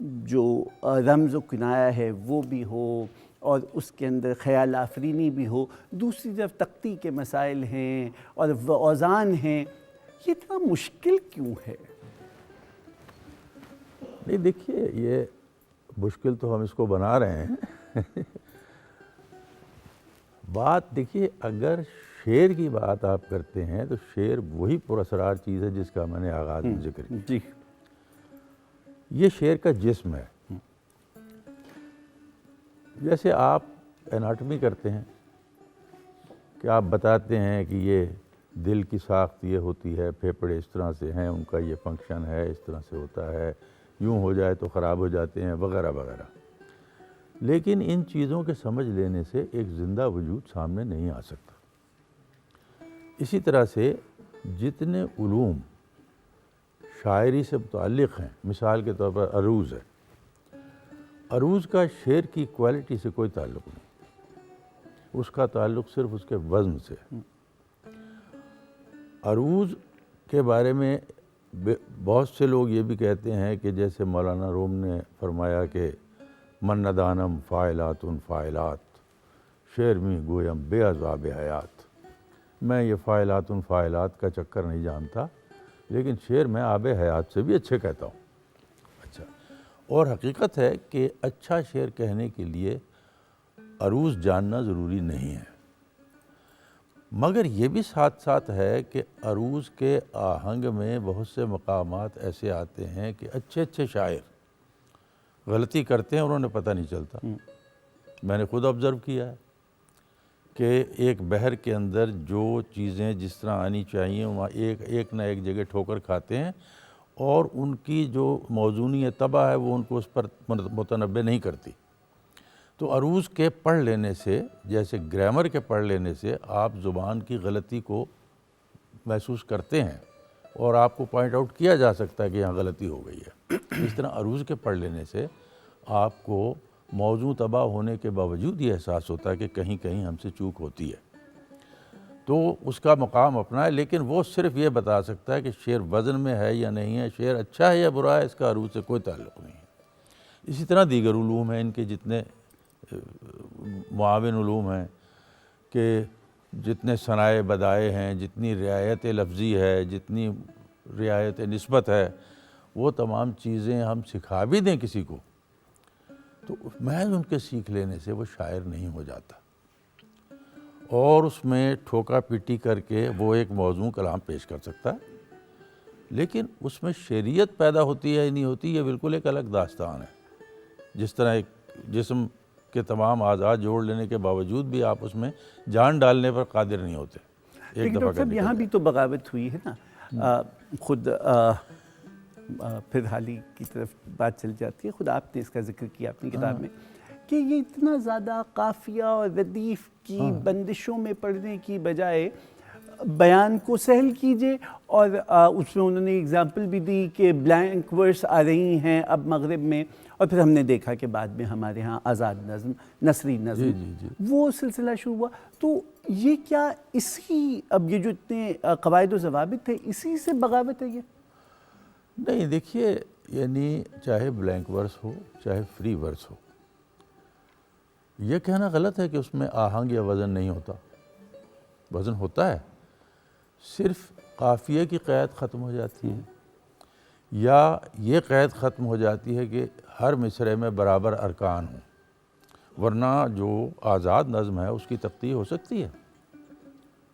جو رمز و کنایا ہے وہ بھی ہو اور اس کے اندر خیال آفرینی بھی ہو، دوسری طرف تختی کے مسائل ہیں اور اوزان ہیں، یہ اتنا مشکل کیوں ہے؟ نہیں دیکھیے، یہ مشکل تو ہم اس کو بنا رہے ہیں بات دیکھیے، اگر شعر کی بات آپ کرتے ہیں تو شعر وہی پراسرار چیز ہے جس کا میں نے آغاز میں ذکر کیا. جی، یہ شعر کا جسم ہے. جیسے آپ اناٹمی کرتے ہیں کہ آپ بتاتے ہیں کہ یہ دل کی ساخت یہ ہوتی ہے، پھیپھڑے اس طرح سے ہیں، ان کا یہ فنکشن ہے، اس طرح سے ہوتا ہے، یوں ہو جائے تو خراب ہو جاتے ہیں وغیرہ وغیرہ. لیکن ان چیزوں کے سمجھ لینے سے ایک زندہ وجود سامنے نہیں آ سکتا. اسی طرح سے جتنے علوم شاعری سے متعلق ہیں، مثال کے طور پر عروض ہے، عروض کا شعر کی کوالٹی سے کوئی تعلق نہیں، اس کا تعلق صرف اس کے وزن سے. عروض کے بارے میں بہت سے لوگ یہ بھی کہتے ہیں کہ جیسے مولانا روم نے فرمایا کہ من ندانم فاعلات فاعلات شعر میں گویم بے عذاب حیات. میں یہ فاعلات فاعلات کا چکر نہیں جانتا، لیکن شعر میں آب حیات سے بھی اچھے کہتا ہوں. اچھا، اور حقیقت ہے کہ اچھا شعر کہنے کے لیے عروض جاننا ضروری نہیں ہے، مگر یہ بھی ساتھ ساتھ ہے کہ عروض کے آہنگ میں بہت سے مقامات ایسے آتے ہیں کہ اچھے اچھے شاعر غلطی کرتے ہیں، انہوں نے پتہ نہیں چلتا. میں نے خود آبزرو کیا ہے کہ ایک بحر کے اندر جو چیزیں جس طرح آنی چاہیے وہاں ایک نہ ایک جگہ ٹھوکر کھاتے ہیں، اور ان کی جو موزونی طبع ہے وہ ان کو اس پر متنبع نہیں کرتی. تو عروض کے پڑھ لینے سے، جیسے گرامر کے پڑھ لینے سے آپ زبان کی غلطی کو محسوس کرتے ہیں اور آپ کو پوائنٹ آؤٹ کیا جا سکتا ہے کہ یہاں غلطی ہو گئی ہے. اس طرح عروض کے پڑھ لینے سے آپ کو موضوع طبع ہونے کے باوجود یہ احساس ہوتا ہے کہ کہیں کہیں ہم سے چوک ہوتی ہے. تو اس کا مقام اپنا ہے، لیکن وہ صرف یہ بتا سکتا ہے کہ شعر وزن میں ہے یا نہیں ہے، شعر اچھا ہے یا برا ہے، اس کا عروض سے کوئی تعلق نہیں ہے. اسی طرح دیگر علوم ہیں، ان کے جتنے معاون علوم ہیں، کہ جتنے صنائع بدائع ہیں، جتنی رعایت لفظی ہے، جتنی رعایت نسبت ہے، وہ تمام چیزیں ہم سکھا بھی دیں کسی کو تو محض ان کے سیکھ لینے سے وہ شاعر نہیں ہو جاتا، اور اس میں ٹھوکا پیٹی کر کے وہ ایک موضوع کلام پیش کر سکتا ہے، لیکن اس میں شعریت پیدا ہوتی ہے یا نہیں ہوتی، یہ بالکل ایک الگ داستان ہے. جس طرح ایک جسم کے تمام اعضاء جوڑ لینے کے باوجود بھی آپ اس میں جان ڈالنے پر قادر نہیں ہوتے. لیکن ڈاکٹر صاحب یہاں بھی تو بغاوت ہوئی ہے نا، خود پھر حالی کی طرف بات چل جاتی ہے. خود آپ نے اس کا ذکر کیا اپنی کتاب میں کہ یہ اتنا زیادہ قافیہ اور ردیف کی بندشوں میں پڑھنے کی بجائے بیان کو سہل کیجئے. اور اس میں انہوں نے اگزامپل بھی دی کہ بلینک ورس آ رہی ہیں اب مغرب میں، اور پھر ہم نے دیکھا کہ بعد میں ہمارے ہاں آزاد نظم، نثری نظم وہ سلسلہ شروع ہوا. تو یہ کیا اسی اب یہ جو اتنے قواعد و ضوابط ہے اسی سے بغاوت ہے یہ؟ نہیں دیکھیے، یعنی چاہے بلینک ورس ہو چاہے فری ورس ہو، یہ کہنا غلط ہے کہ اس میں آہنگ یا وزن نہیں ہوتا. وزن ہوتا ہے، صرف قافیے کی قید ختم ہو جاتی ہے، یا یہ قید ختم ہو جاتی ہے کہ ہر مصرعے میں برابر ارکان ہوں، ورنہ جو آزاد نظم ہے اس کی تختی ہو سکتی ہے.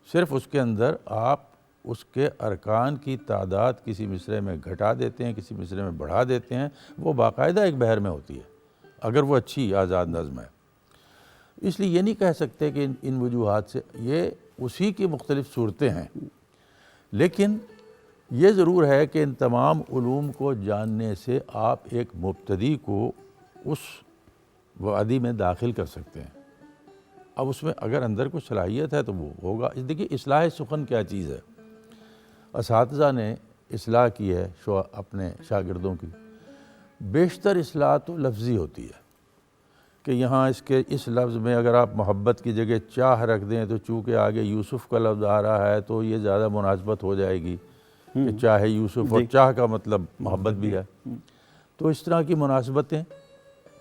صرف اس کے اندر آپ اس کے ارکان کی تعداد کسی مصرعے میں گھٹا دیتے ہیں، کسی مصرعے میں بڑھا دیتے ہیں، وہ باقاعدہ ایک بحر میں ہوتی ہے اگر وہ اچھی آزاد نظم ہے. اس لیے یہ نہیں کہہ سکتے کہ ان وجوہات سے، یہ اسی کی مختلف صورتیں ہیں. لیکن یہ ضرور ہے کہ ان تمام علوم کو جاننے سے آپ ایک مبتدی کو اس وادی میں داخل کر سکتے ہیں. اب اس میں اگر اندر کچھ صلاحیت ہے تو وہ ہوگا. دیکھیے اصلاح سخن کیا چیز ہے. اساتذہ نے اصلاح کی ہے اپنے شاگردوں کی، بیشتر اصلاح تو لفظی ہوتی ہے کہ یہاں اس لفظ میں اگر آپ محبت کی جگہ چاہ رکھ دیں تو چونکہ آگے یوسف کا لفظ آ رہا ہے تو یہ زیادہ مناسبت ہو جائے گی کہ چاہے یوسف، اور چاہ کا مطلب محبت بھی ہے. تو اس طرح کی مناسبتیں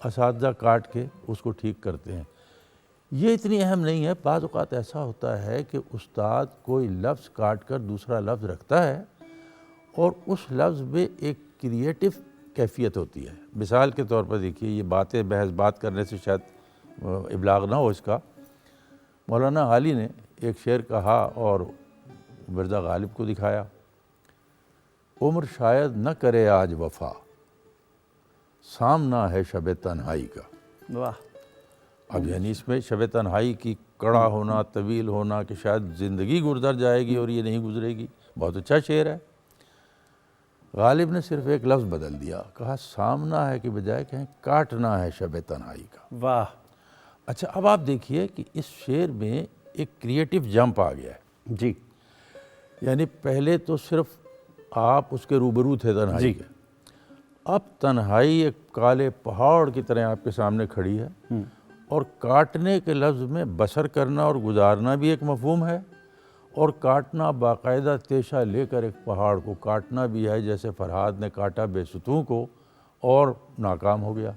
اساتذہ کاٹ کے اس کو ٹھیک کرتے ہیں. یہ اتنی اہم نہیں ہے. بعض اوقات ایسا ہوتا ہے کہ استاد کوئی لفظ کاٹ کر دوسرا لفظ رکھتا ہے اور اس لفظ میں ایک کریٹو کیفیت ہوتی ہے. مثال کے طور پر دیکھیے, یہ باتیں بحث بات کرنے سے شاید ابلاغ نہ ہو اس کا. مولانا علی نے ایک شعر کہا اور مرزا غالب کو دکھایا. عمر شاید نہ کرے آج وفا, سامنا ہے شب تنہائی کا. واہ. اب یعنی اس میں شب تنہائی کی کڑا ہونا, طویل ہونا, کہ شاید زندگی گزر جائے گی اور یہ نہیں گزرے گی. بہت اچھا شعر ہے. غالب نے صرف ایک لفظ بدل دیا, کہا سامنا ہے کہ بجائے کہیں کاٹنا ہے شب تنہائی کا. واہ. اچھا, اب آپ دیکھیے کہ اس شعر میں ایک کریٹو جمپ آ گیا ہے. جی. یعنی پہلے تو صرف آپ اس کے روبرو تھے تنہائی جی. کے, اب تنہائی ایک کالے پہاڑ کی طرح آپ کے سامنے کھڑی ہے, اور کاٹنے کے لفظ میں بسر کرنا اور گزارنا بھی ایک مفہوم ہے, اور کاٹنا باقاعدہ تیشہ لے کر ایک پہاڑ کو کاٹنا بھی ہے, جیسے فرہاد نے کاٹا بے ستوں کو اور ناکام ہو گیا.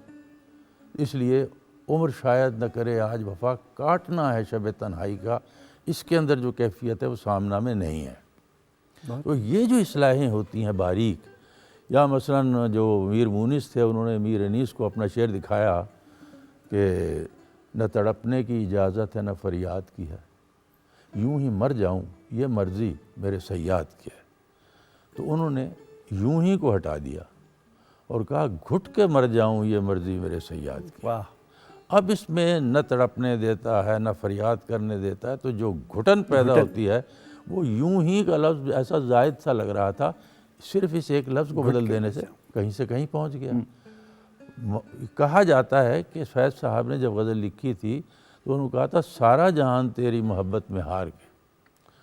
اس لیے عمر شاید نہ کرے آج وفا, کاٹنا ہے شب تنہائی کا. اس کے اندر جو کیفیت ہے وہ سامنا میں نہیں ہے. تو یہ جو اصلاحیں ہوتی ہیں باریک, یا مثلا جو میر مونس تھے, انہوں نے میر انیس کو اپنا شعر دکھایا کہ نہ تڑپنے کی اجازت ہے نہ فریاد کی ہے, یوں ہی مر جاؤں یہ مرضی میرے صیاد کی ہے. تو انہوں نے یوں ہی کو ہٹا دیا اور کہا گھٹ کے مر جاؤں یہ مرضی میرے صیاد کی. واہ. اب اس میں نہ تڑپنے دیتا ہے نہ فریاد کرنے دیتا ہے, تو جو گھٹن پیدا ہوتی ہے وہ یوں ہی کا لفظ ایسا زائد سا لگ رہا تھا, صرف اس ایک لفظ کو بدل دینے سے کہیں پہنچ گیا. کہا جاتا ہے کہ فیض صاحب نے جب غزل لکھی تھی تو انہوں نے کہا تھا سارا جہان تیری محبت میں ہار کے,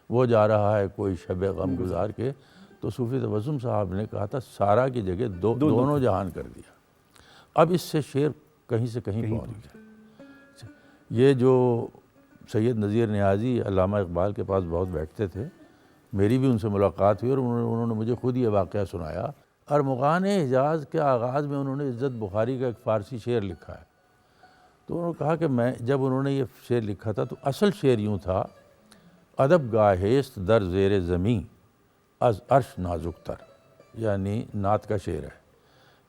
وہ جا رہا ہے کوئی شب غم گزار کے. تو صوفی تبسم صاحب نے کہا تھا سارا کی جگہ دونوں جہان کر دیا. اب اس سے شعر کہیں سے کہیں پہنچ گیا. یہ جو سید نذیر نیازی علامہ اقبال کے پاس بہت بیٹھتے تھے, میری بھی ان سے ملاقات ہوئی اور انہوں نے مجھے خود یہ واقعہ سنایا. ارمغان حجاز کے آغاز میں انہوں نے عزت بخاری کا ایک فارسی شعر لکھا ہے. تو انہوں نے کہا کہ جب انہوں نے یہ شعر لکھا تھا تو اصل شعر یوں تھا, ادب گاہیست در زیر زمیں از عرش نازک تر. یعنی نعت کا شعر ہے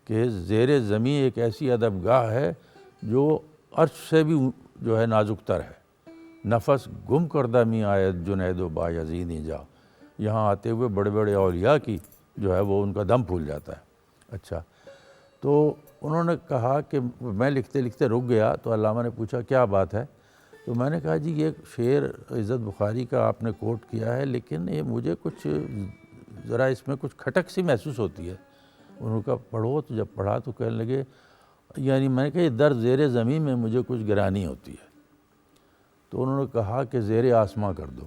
کہ زیر زمیں ایک ایسی ادب گاہ ہے جو عرش سے بھی جو ہے نازک تر ہے. نفس گم کردہ می آیت جنید و بایزید جا, یہاں آتے ہوئے بڑے بڑے اولیاء کی جو ہے وہ ان کا دم پھول جاتا ہے. اچھا, تو انہوں نے کہا کہ میں لکھتے لکھتے رک گیا. تو علامہ نے پوچھا کیا بات ہے؟ تو میں نے کہا جی یہ شعر عزت بخاری کا آپ نے کوٹ کیا ہے, لیکن یہ مجھے کچھ ذرا اس میں کچھ کھٹک سی محسوس ہوتی ہے. انہوں نے کہا پڑھو. تو جب پڑھا تو کہنے لگے, یعنی میں نے کہا یہ در زیر زمین میں مجھے کچھ گرانی ہوتی ہے. تو انہوں نے کہا کہ زیر آسماں کر دو,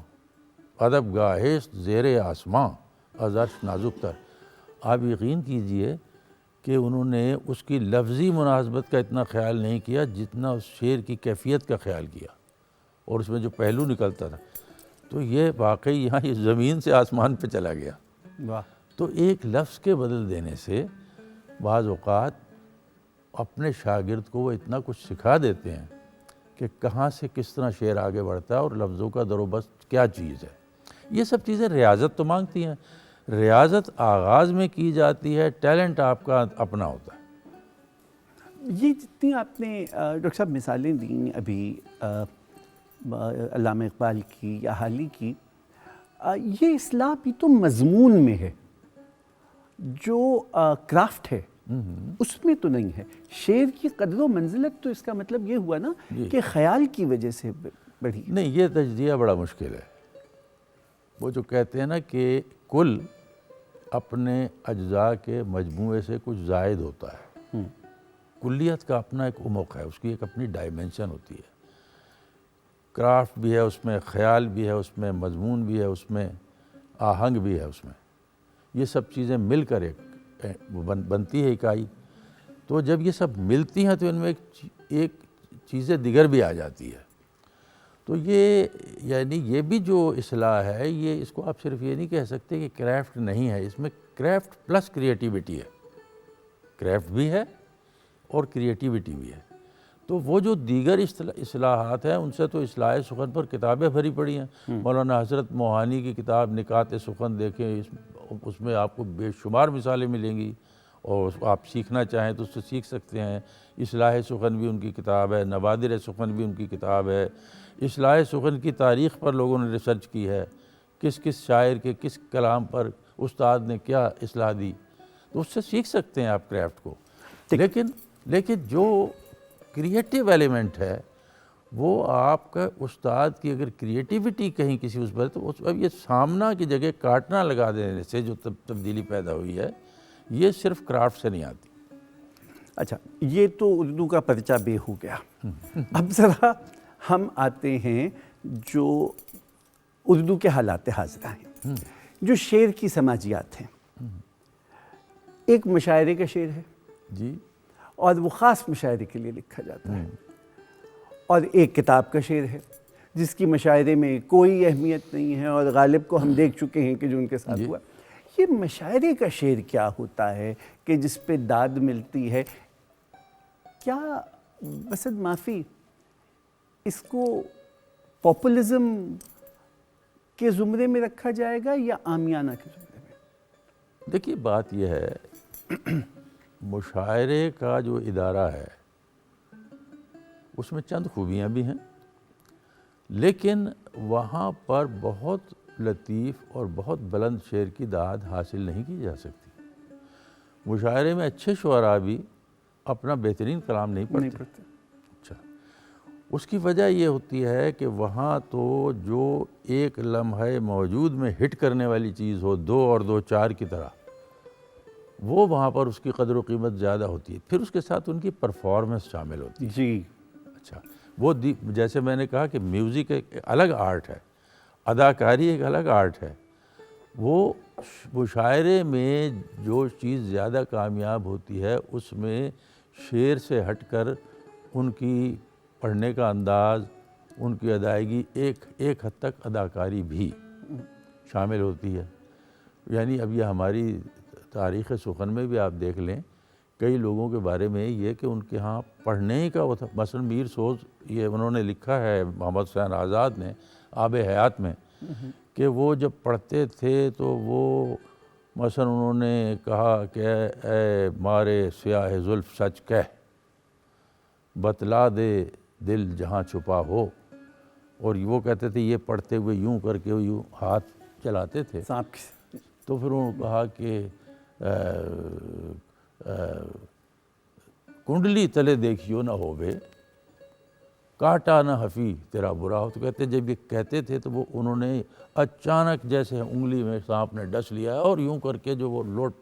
ادب گاہیست زیر آسماں از عرش نازک تر. آپ یقین کیجئے کہ انہوں نے اس کی لفظی مناسبت کا اتنا خیال نہیں کیا جتنا اس شعر کی کیفیت کا خیال کیا, اور اس میں جو پہلو نکلتا تھا. تو یہ واقعی یہاں یہ زمین سے آسمان پہ چلا گیا. واہ. تو ایک لفظ کے بدل دینے سے بعض اوقات اپنے شاگرد کو وہ اتنا کچھ سکھا دیتے ہیں کہ کہاں سے کس طرح شعر آگے بڑھتا ہے اور لفظوں کا در و بست کیا چیز ہے. یہ سب چیزیں ریاضت تو مانگتی ہیں. ریاضت آغاز میں کی جاتی ہے, ٹیلنٹ آپ کا اپنا ہوتا ہے. یہ جتنی آپ نے ڈاکٹر صاحب مثالیں دیں ابھی علامہ اقبال کی یا حالی کی, یہ اصلاح بھی تو مضمون میں ہے, جو کرافٹ ہے اس میں تو نہیں ہے. شعر کی قدر و منزلت تو اس کا مطلب یہ ہوا نا کہ خیال کی وجہ سے بڑھی. نہیں, یہ تجزیہ بڑا مشکل ہے. وہ جو کہتے ہیں نا کہ کل اپنے اجزاء کے مجموعے سے کچھ زائد ہوتا ہے. کلیت کا اپنا ایک عمق ہے, اس کی ایک اپنی ڈائمنشن ہوتی ہے. کرافٹ بھی ہے اس میں, خیال بھی ہے اس میں, مضمون بھی ہے اس میں, آہنگ بھی ہے اس میں. یہ سب چیزیں مل کر ایک بنتی ہے اکائی. تو جب یہ سب ملتی ہیں تو ان میں ایک چیزیں دیگر بھی آ جاتی ہے. تو یہ یعنی یہ بھی جو اصلاح ہے, یہ اس کو آپ صرف یہ نہیں کہہ سکتے کہ کرافٹ نہیں ہے, اس میں کرافٹ پلس کریٹیوٹی ہے. کریفٹ بھی ہے اور کریٹیوٹی بھی ہے. تو وہ جو دیگر اصلاحات ہیں ان سے تو اصلاح سخن پر کتابیں بھری پڑی ہیں. مولانا حضرت موہانی کی کتاب نکات سخن دیکھیں, اس میں آپ کو بے شمار مثالیں ملیں گی, اور آپ سیکھنا چاہیں تو اس سے سیکھ سکتے ہیں. اصلاح سخن بھی ان کی کتاب ہے, نوادر سخن بھی ان کی کتاب ہے. اصلاح سخن کی تاریخ پر لوگوں نے ریسرچ کی ہے, کس کس شاعر کے کس کلام پر استاد نے کیا اصلاح دی, تو اس سے سیکھ سکتے ہیں آپ کریفٹ کو. لیکن جو کریٹیو ایلیمنٹ ہے وہ آپ کا استاد کی اگر کریٹیوٹی کہیں کسی اس پر, تو اب یہ سامنا کی جگہ کاٹنا لگا دینے سے جو تبدیلی پیدا ہوئی ہے, یہ صرف کرافٹ سے نہیں آتی. اچھا, یہ تو اردو کا پرچہ بے ہو گیا. اب ذرا ہم آتے ہیں جو اردو کے حالات حاضرہ ہیں, جو شعر کی سماجیات ہیں. ایک مشاعرے کا شعر ہے جی, اور وہ خاص مشاعرے کے لیے لکھا جاتا ہے, اور ایک کتاب کا شعر ہے جس کی مشاعرے میں کوئی اہمیت نہیں ہے, اور غالب کو ہم دیکھ چکے ہیں کہ جو ان کے ساتھ ہوا. یہ مشاعرے کا شعر کیا ہوتا ہے کہ جس پہ داد ملتی ہے؟ کیا بسد معافی اس کو پاپولزم کے زمرے میں رکھا جائے گا یا عامیانہ کے زمرے میں؟ دیکھیے بات یہ ہے, مشاعرے کا جو ادارہ ہے اس میں چند خوبیاں بھی ہیں, لیکن وہاں پر بہت لطیف اور بہت بلند شعر کی داد حاصل نہیں کی جا سکتی. مشاعرے میں اچھے شعراء بھی اپنا بہترین کلام نہیں پڑھتے. اچھا, اس کی وجہ یہ ہوتی ہے کہ وہاں تو جو ایک لمحہ موجود میں ہٹ کرنے والی چیز ہو, 2 اور 2 4 کی طرح, وہ وہاں پر اس کی قدر و قیمت زیادہ ہوتی ہے. پھر اس کے ساتھ ان کی پرفارمنس شامل ہوتی ہے. جی اچھا, وہ جیسے میں نے کہا کہ میوزک ایک الگ آرٹ ہے, اداکاری ایک الگ آرٹ ہے. وہ مشاعرے میں جو چیز زیادہ کامیاب ہوتی ہے اس میں شعر سے ہٹ کر ان کی پڑھنے کا انداز, ان کی ادائیگی, ایک حد تک اداکاری بھی شامل ہوتی ہے. یعنی اب یہ ہماری تاریخ سخن میں بھی آپ دیکھ لیں, کئی لوگوں کے بارے میں یہ کہ ان کے ہاں پڑھنے ہی کا وہ تھا. مثلا میر سوز, یہ انہوں نے لکھا ہے محمد حسین آزاد نے آب حیات میں, کہ وہ جب پڑھتے تھے تو وہ مثلا انہوں نے کہا کہ اے مارے سیاہ زلف سچ کہہ, بتلا دے دل جہاں چھپا ہو. اور وہ کہتے تھے یہ پڑھتے ہوئے یوں کر کے یوں ہاتھ چلاتے تھے. تو پھر انہوں نے کہا کہ کنڈلی تلے دیکھیو نہ ہووے, کاٹا نہ حفی تیرا برا ہو. تو کہتے جب یہ کہتے تھے تو وہ انہوں نے اچانک جیسے انگلی میں سانپ نے ڈس لیا ہے, اور یوں کر کے جو وہ لوٹ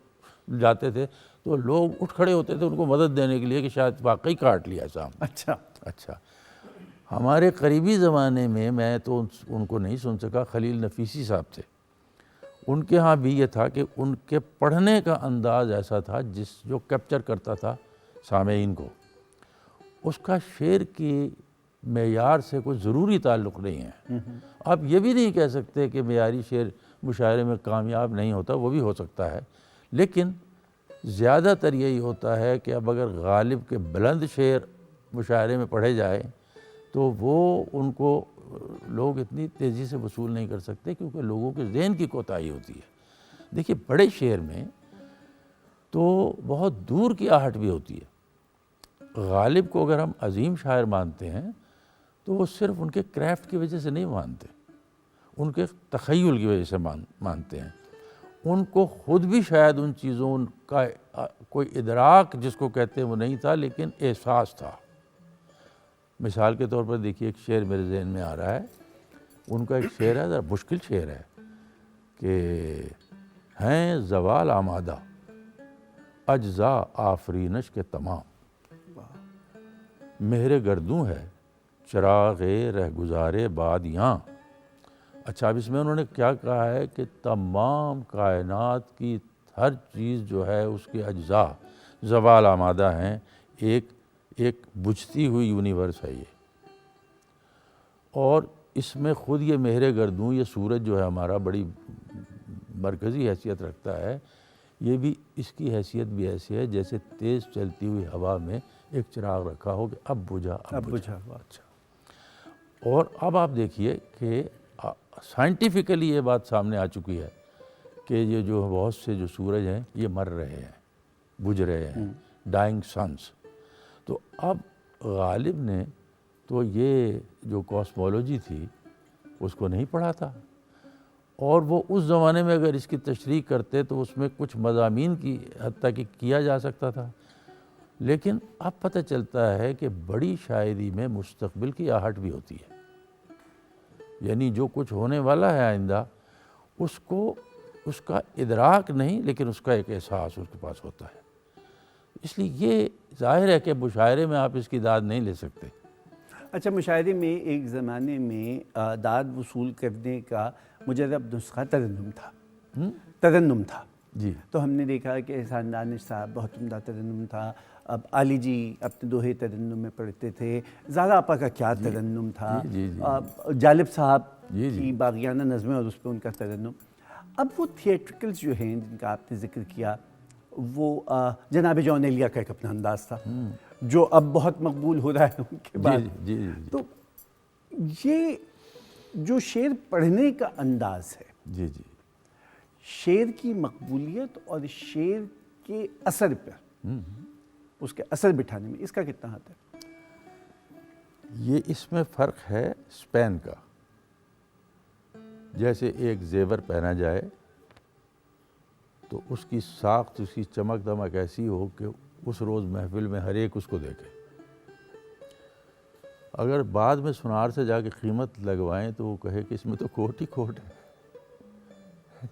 جاتے تھے تو لوگ اٹھ کھڑے ہوتے تھے ان کو مدد دینے کے لیے کہ شاید واقعی کاٹ لیا سانپ. اچھا, ہمارے قریبی زمانے میں تو ان کو نہیں سن سکا, خلیل نفیسی صاحب تھے, ان کے ہاں بھی یہ تھا کہ ان کے پڑھنے کا انداز ایسا تھا جو کیپچر کرتا تھا سامعین کو. اس کا شعر کی معیار سے کوئی ضروری تعلق نہیں ہے. آپ یہ بھی نہیں کہہ سکتے کہ معیاری شعر مشاعرے میں کامیاب نہیں ہوتا, وہ بھی ہو سکتا ہے, لیکن زیادہ تر یہی ہوتا ہے کہ اب اگر غالب کے بلند شعر مشاعرے میں پڑھے جائیں تو وہ ان کو لوگ اتنی تیزی سے وصول نہیں کر سکتے, کیونکہ لوگوں کے ذہن کی کوتاہی ہوتی ہے. دیکھیے بڑے شعر میں تو بہت دور کی آہٹ بھی ہوتی ہے. غالب کو اگر ہم عظیم شاعر مانتے ہیں تو وہ صرف ان کے کریفٹ کی وجہ سے نہیں مانتے, ان کے تخیل کی وجہ سے مانتے ہیں. ان کو خود بھی شاید ان چیزوں کا کوئی ادراک جس کو کہتے ہیں وہ نہیں تھا, لیکن احساس تھا. مثال کے طور پر دیکھیے ایک شعر میرے ذہن میں آ رہا ہے, ان کا ایک شعر ہے, ذرا مشکل شعر ہے, کہ ہیں زوال آمادہ اجزا آفرینش کے تمام, مہر گردوں ہے چراغ رہ گزارے بادیاں. اچھا, اب اس میں انہوں نے کیا کہا ہے کہ تمام کائنات کی ہر چیز جو ہے اس کے اجزاء زوال آمادہ ہیں, ایک بجھتی ہوئی یونیورس ہے یہ. اور اس میں خود یہ مہر گردوں, یہ سورج جو ہے ہمارا بڑی مرکزی حیثیت رکھتا ہے. یہ بھی اس کی حیثیت بھی ایسی ہے جیسے تیز چلتی ہوئی ہوا میں ایک چراغ رکھا ہو کہ اب بجھا اب بجھا. اچھا. اور اب آپ دیکھیے کہ سائنٹیفکلی یہ بات سامنے آ چکی ہے کہ یہ جو بہت سے جو سورج ہیں یہ مر رہے ہیں, بجھ رہے ہیں, ڈائنگ سنس. تو اب غالب نے تو یہ جو کاسمولوجی تھی اس کو نہیں پڑھا تھا, اور وہ اس زمانے میں اگر اس کی تشریح کرتے تو اس میں کچھ مضامین کی حد تک کیا جا سکتا تھا. لیکن اب پتہ چلتا ہے کہ بڑی شاعری میں مستقبل کی آہٹ بھی ہوتی ہے, یعنی جو کچھ ہونے والا ہے آئندہ اس کو اس کا ادراک نہیں لیکن اس کا ایک احساس اس کے پاس ہوتا ہے. اس لیے یہ ظاہر ہے کہ مشاعرے میں آپ اس کی داد نہیں لے سکتے. اچھا, مشاعرے میں ایک زمانے میں داد وصول کرنے کا مجرب نسخہ ترنم تھا. ترنم تھا. جی. تو ہم نے دیکھا کہ احسان دانش صاحب بہت عمدہ ترنم تھا. اب علی جی اپنے دوہے ترنم میں پڑھتے تھے. زہرا آپا کا کیا ترنم تھا. جالب صاحب کی باغیانہ نظمیں اور اس پہ ان کا ترنم. اب وہ تھیٹریکلز جو ہیں جن کا آپ نے ذکر کیا, وہ جناب جون ایلیا کا ایک اپنا انداز تھا جو اب بہت مقبول ہو رہا ہے ان کے بعد. تو یہ جو شعر پڑھنے کا انداز ہے, جی جی, شعر کی مقبولیت اور شعر کے اثر پر اس کے اثر بٹھانے میں اس کا کتنا ہاتھ ہے؟ یہ اس میں فرق ہے سپین کا. جیسے ایک زیور پہنا جائے تو اس کی ساخت, اس کی چمک دمک ایسی ہو کہ اس روز محفل میں ہر ایک اس کو دیکھے. اگر بعد میں سنار سے جا کے قیمت لگوائیں تو وہ کہے کہ اس میں تو کوٹ ہی کوٹ ہے,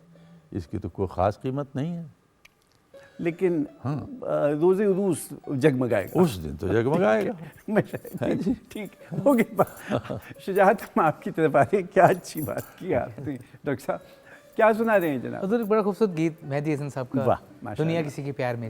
اس کی تو کوئی خاص قیمت نہیں ہے. لیکن روز عروس جگمگائے گا, اس دن تو جگمگائے گا. ٹھیک ہو گئی. شجاعت, ہم آپ کی طرف آ رہے ہیں. کیا اچھی بات کی آپ نے ڈاکٹر صاحب. کیا سنا رہے ہیں جناب؟ حضور ایک بڑا خوبصورت گیت مہدی حسن صاحب کا, دنیا کسی کے پیار میں.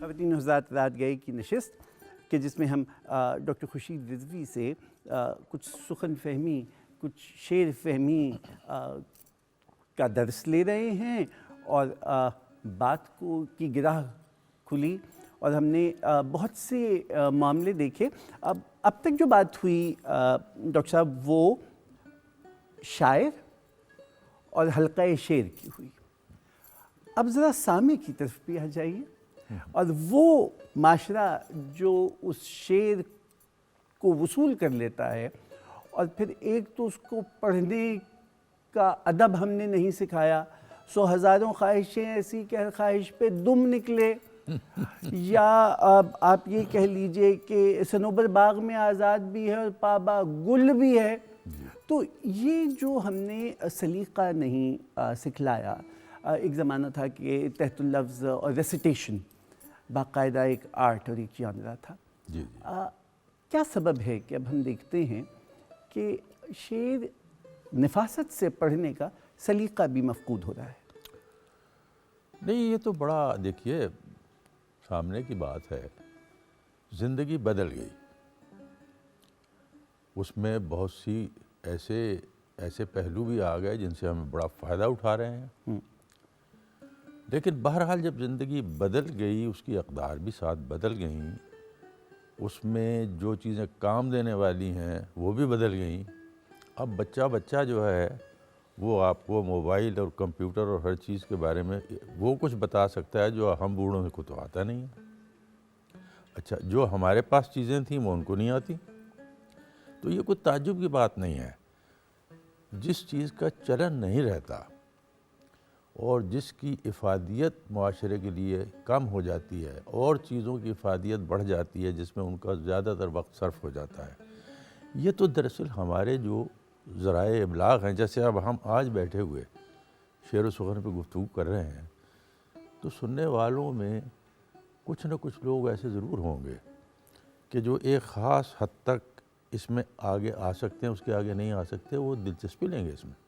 خواتین حضرات، رات گئے کی نشست کہ جس میں ہم ڈاکٹر خورشید رضوی سے کچھ سخن فہمی، کچھ شعر فہمی کا درس لے رہے ہیں، اور بات کو کی گرہ کھلی اور ہم نے بہت سے معاملے دیکھے۔ اب تک جو بات ہوئی ڈاکٹر صاحب وہ شاعر اور حلقہ شعر کی ہوئی۔ اب ذرا سامع کی طرف بھی آ جائیے، اور وہ معاشرہ جو اس شعر کو وصول کر لیتا ہے، اور پھر ایک تو اس کو پڑھنے کا ادب ہم نے نہیں سکھایا، سو ہزاروں خواہشیں ایسی کہ ہر خواہش پہ دم نکلے، یا آپ یہ کہہ لیجئے کہ صنوبر باغ میں آزاد بھی ہے اور پابا گل بھی ہے۔ تو یہ جو ہم نے سلیقہ نہیں سکھلایا، ایک زمانہ تھا کہ تحت اللفظ اور ریسیٹیشن باقاعدہ ایک آرٹ اور ایک جانرا تھا۔ جی کیا سبب ہے کہ اب ہم دیکھتے ہیں کہ شعر نفاست سے پڑھنے کا سلیقہ بھی مفقود ہو رہا ہے؟ نہیں، یہ تو بڑا دیکھیے سامنے کی بات ہے، زندگی بدل گئی، اس میں بہت سی ایسے پہلو بھی آ گئے جن سے ہم بڑا فائدہ اٹھا رہے ہیں، لیکن بہرحال جب زندگی بدل گئی، اس کی اقدار بھی ساتھ بدل گئیں، اس میں جو چیزیں کام دینے والی ہیں وہ بھی بدل گئیں۔ اب بچہ جو ہے وہ آپ کو موبائل اور کمپیوٹر اور ہر چیز کے بارے میں وہ کچھ بتا سکتا ہے جو ہم بوڑھوں کو تو آتا نہیں ہے۔ اچھا، جو ہمارے پاس چیزیں تھیں وہ ان کو نہیں آتی، تو یہ کوئی تعجب کی بات نہیں ہے۔ جس چیز کا چلن نہیں رہتا اور جس کی افادیت معاشرے کے لیے کم ہو جاتی ہے اور چیزوں کی افادیت بڑھ جاتی ہے جس میں ان کا زیادہ تر وقت صرف ہو جاتا ہے، یہ تو دراصل ہمارے جو ذرائع ابلاغ ہیں، جیسے اب ہم آج بیٹھے ہوئے شعر و سخن پہ گفتگو کر رہے ہیں، تو سننے والوں میں کچھ نہ کچھ لوگ ایسے ضرور ہوں گے کہ جو ایک خاص حد تک اس میں آگے آ سکتے ہیں، اس کے آگے نہیں آ سکتے، وہ دلچسپی لیں گے اس میں۔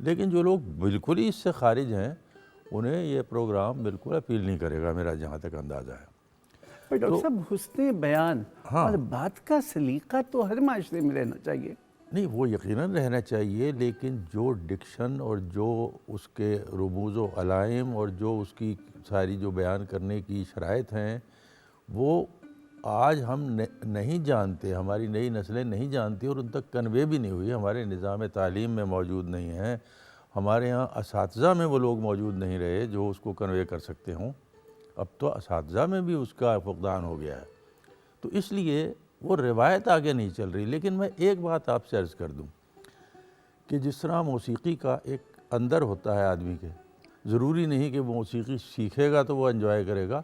لیکن جو لوگ بالکل ہی اس سے خارج ہیں، انہیں یہ پروگرام بالکل اپیل نہیں کرے گا، میرا جہاں تک اندازہ ہے۔ پر ڈاکٹر صاحب، حسن بیان اور بات کا سلیقہ تو ہر معاشرے میں رہنا چاہیے۔ نہیں، وہ یقیناً رہنا چاہیے، لیکن جو ڈکشن اور جو اس کے رموز و علائم اور جو اس کی ساری جو بیان کرنے کی شرائط ہیں، وہ آج ہم نہیں جانتے، ہماری نئی نسلیں نہیں جانتی، اور ان تک کنوے بھی نہیں ہوئی، ہمارے نظام تعلیم میں موجود نہیں ہیں، ہمارے ہاں اساتذہ میں وہ لوگ موجود نہیں رہے جو اس کو کنوے کر سکتے ہوں۔ اب تو اساتذہ میں بھی اس کا فقدان ہو گیا ہے، تو اس لیے وہ روایت آگے نہیں چل رہی۔ لیکن میں ایک بات آپ سے عرض کر دوں کہ جس طرح موسیقی کا ایک اندر ہوتا ہے آدمی کے، ضروری نہیں کہ وہ موسیقی سیکھے گا تو وہ انجوائے کرے گا،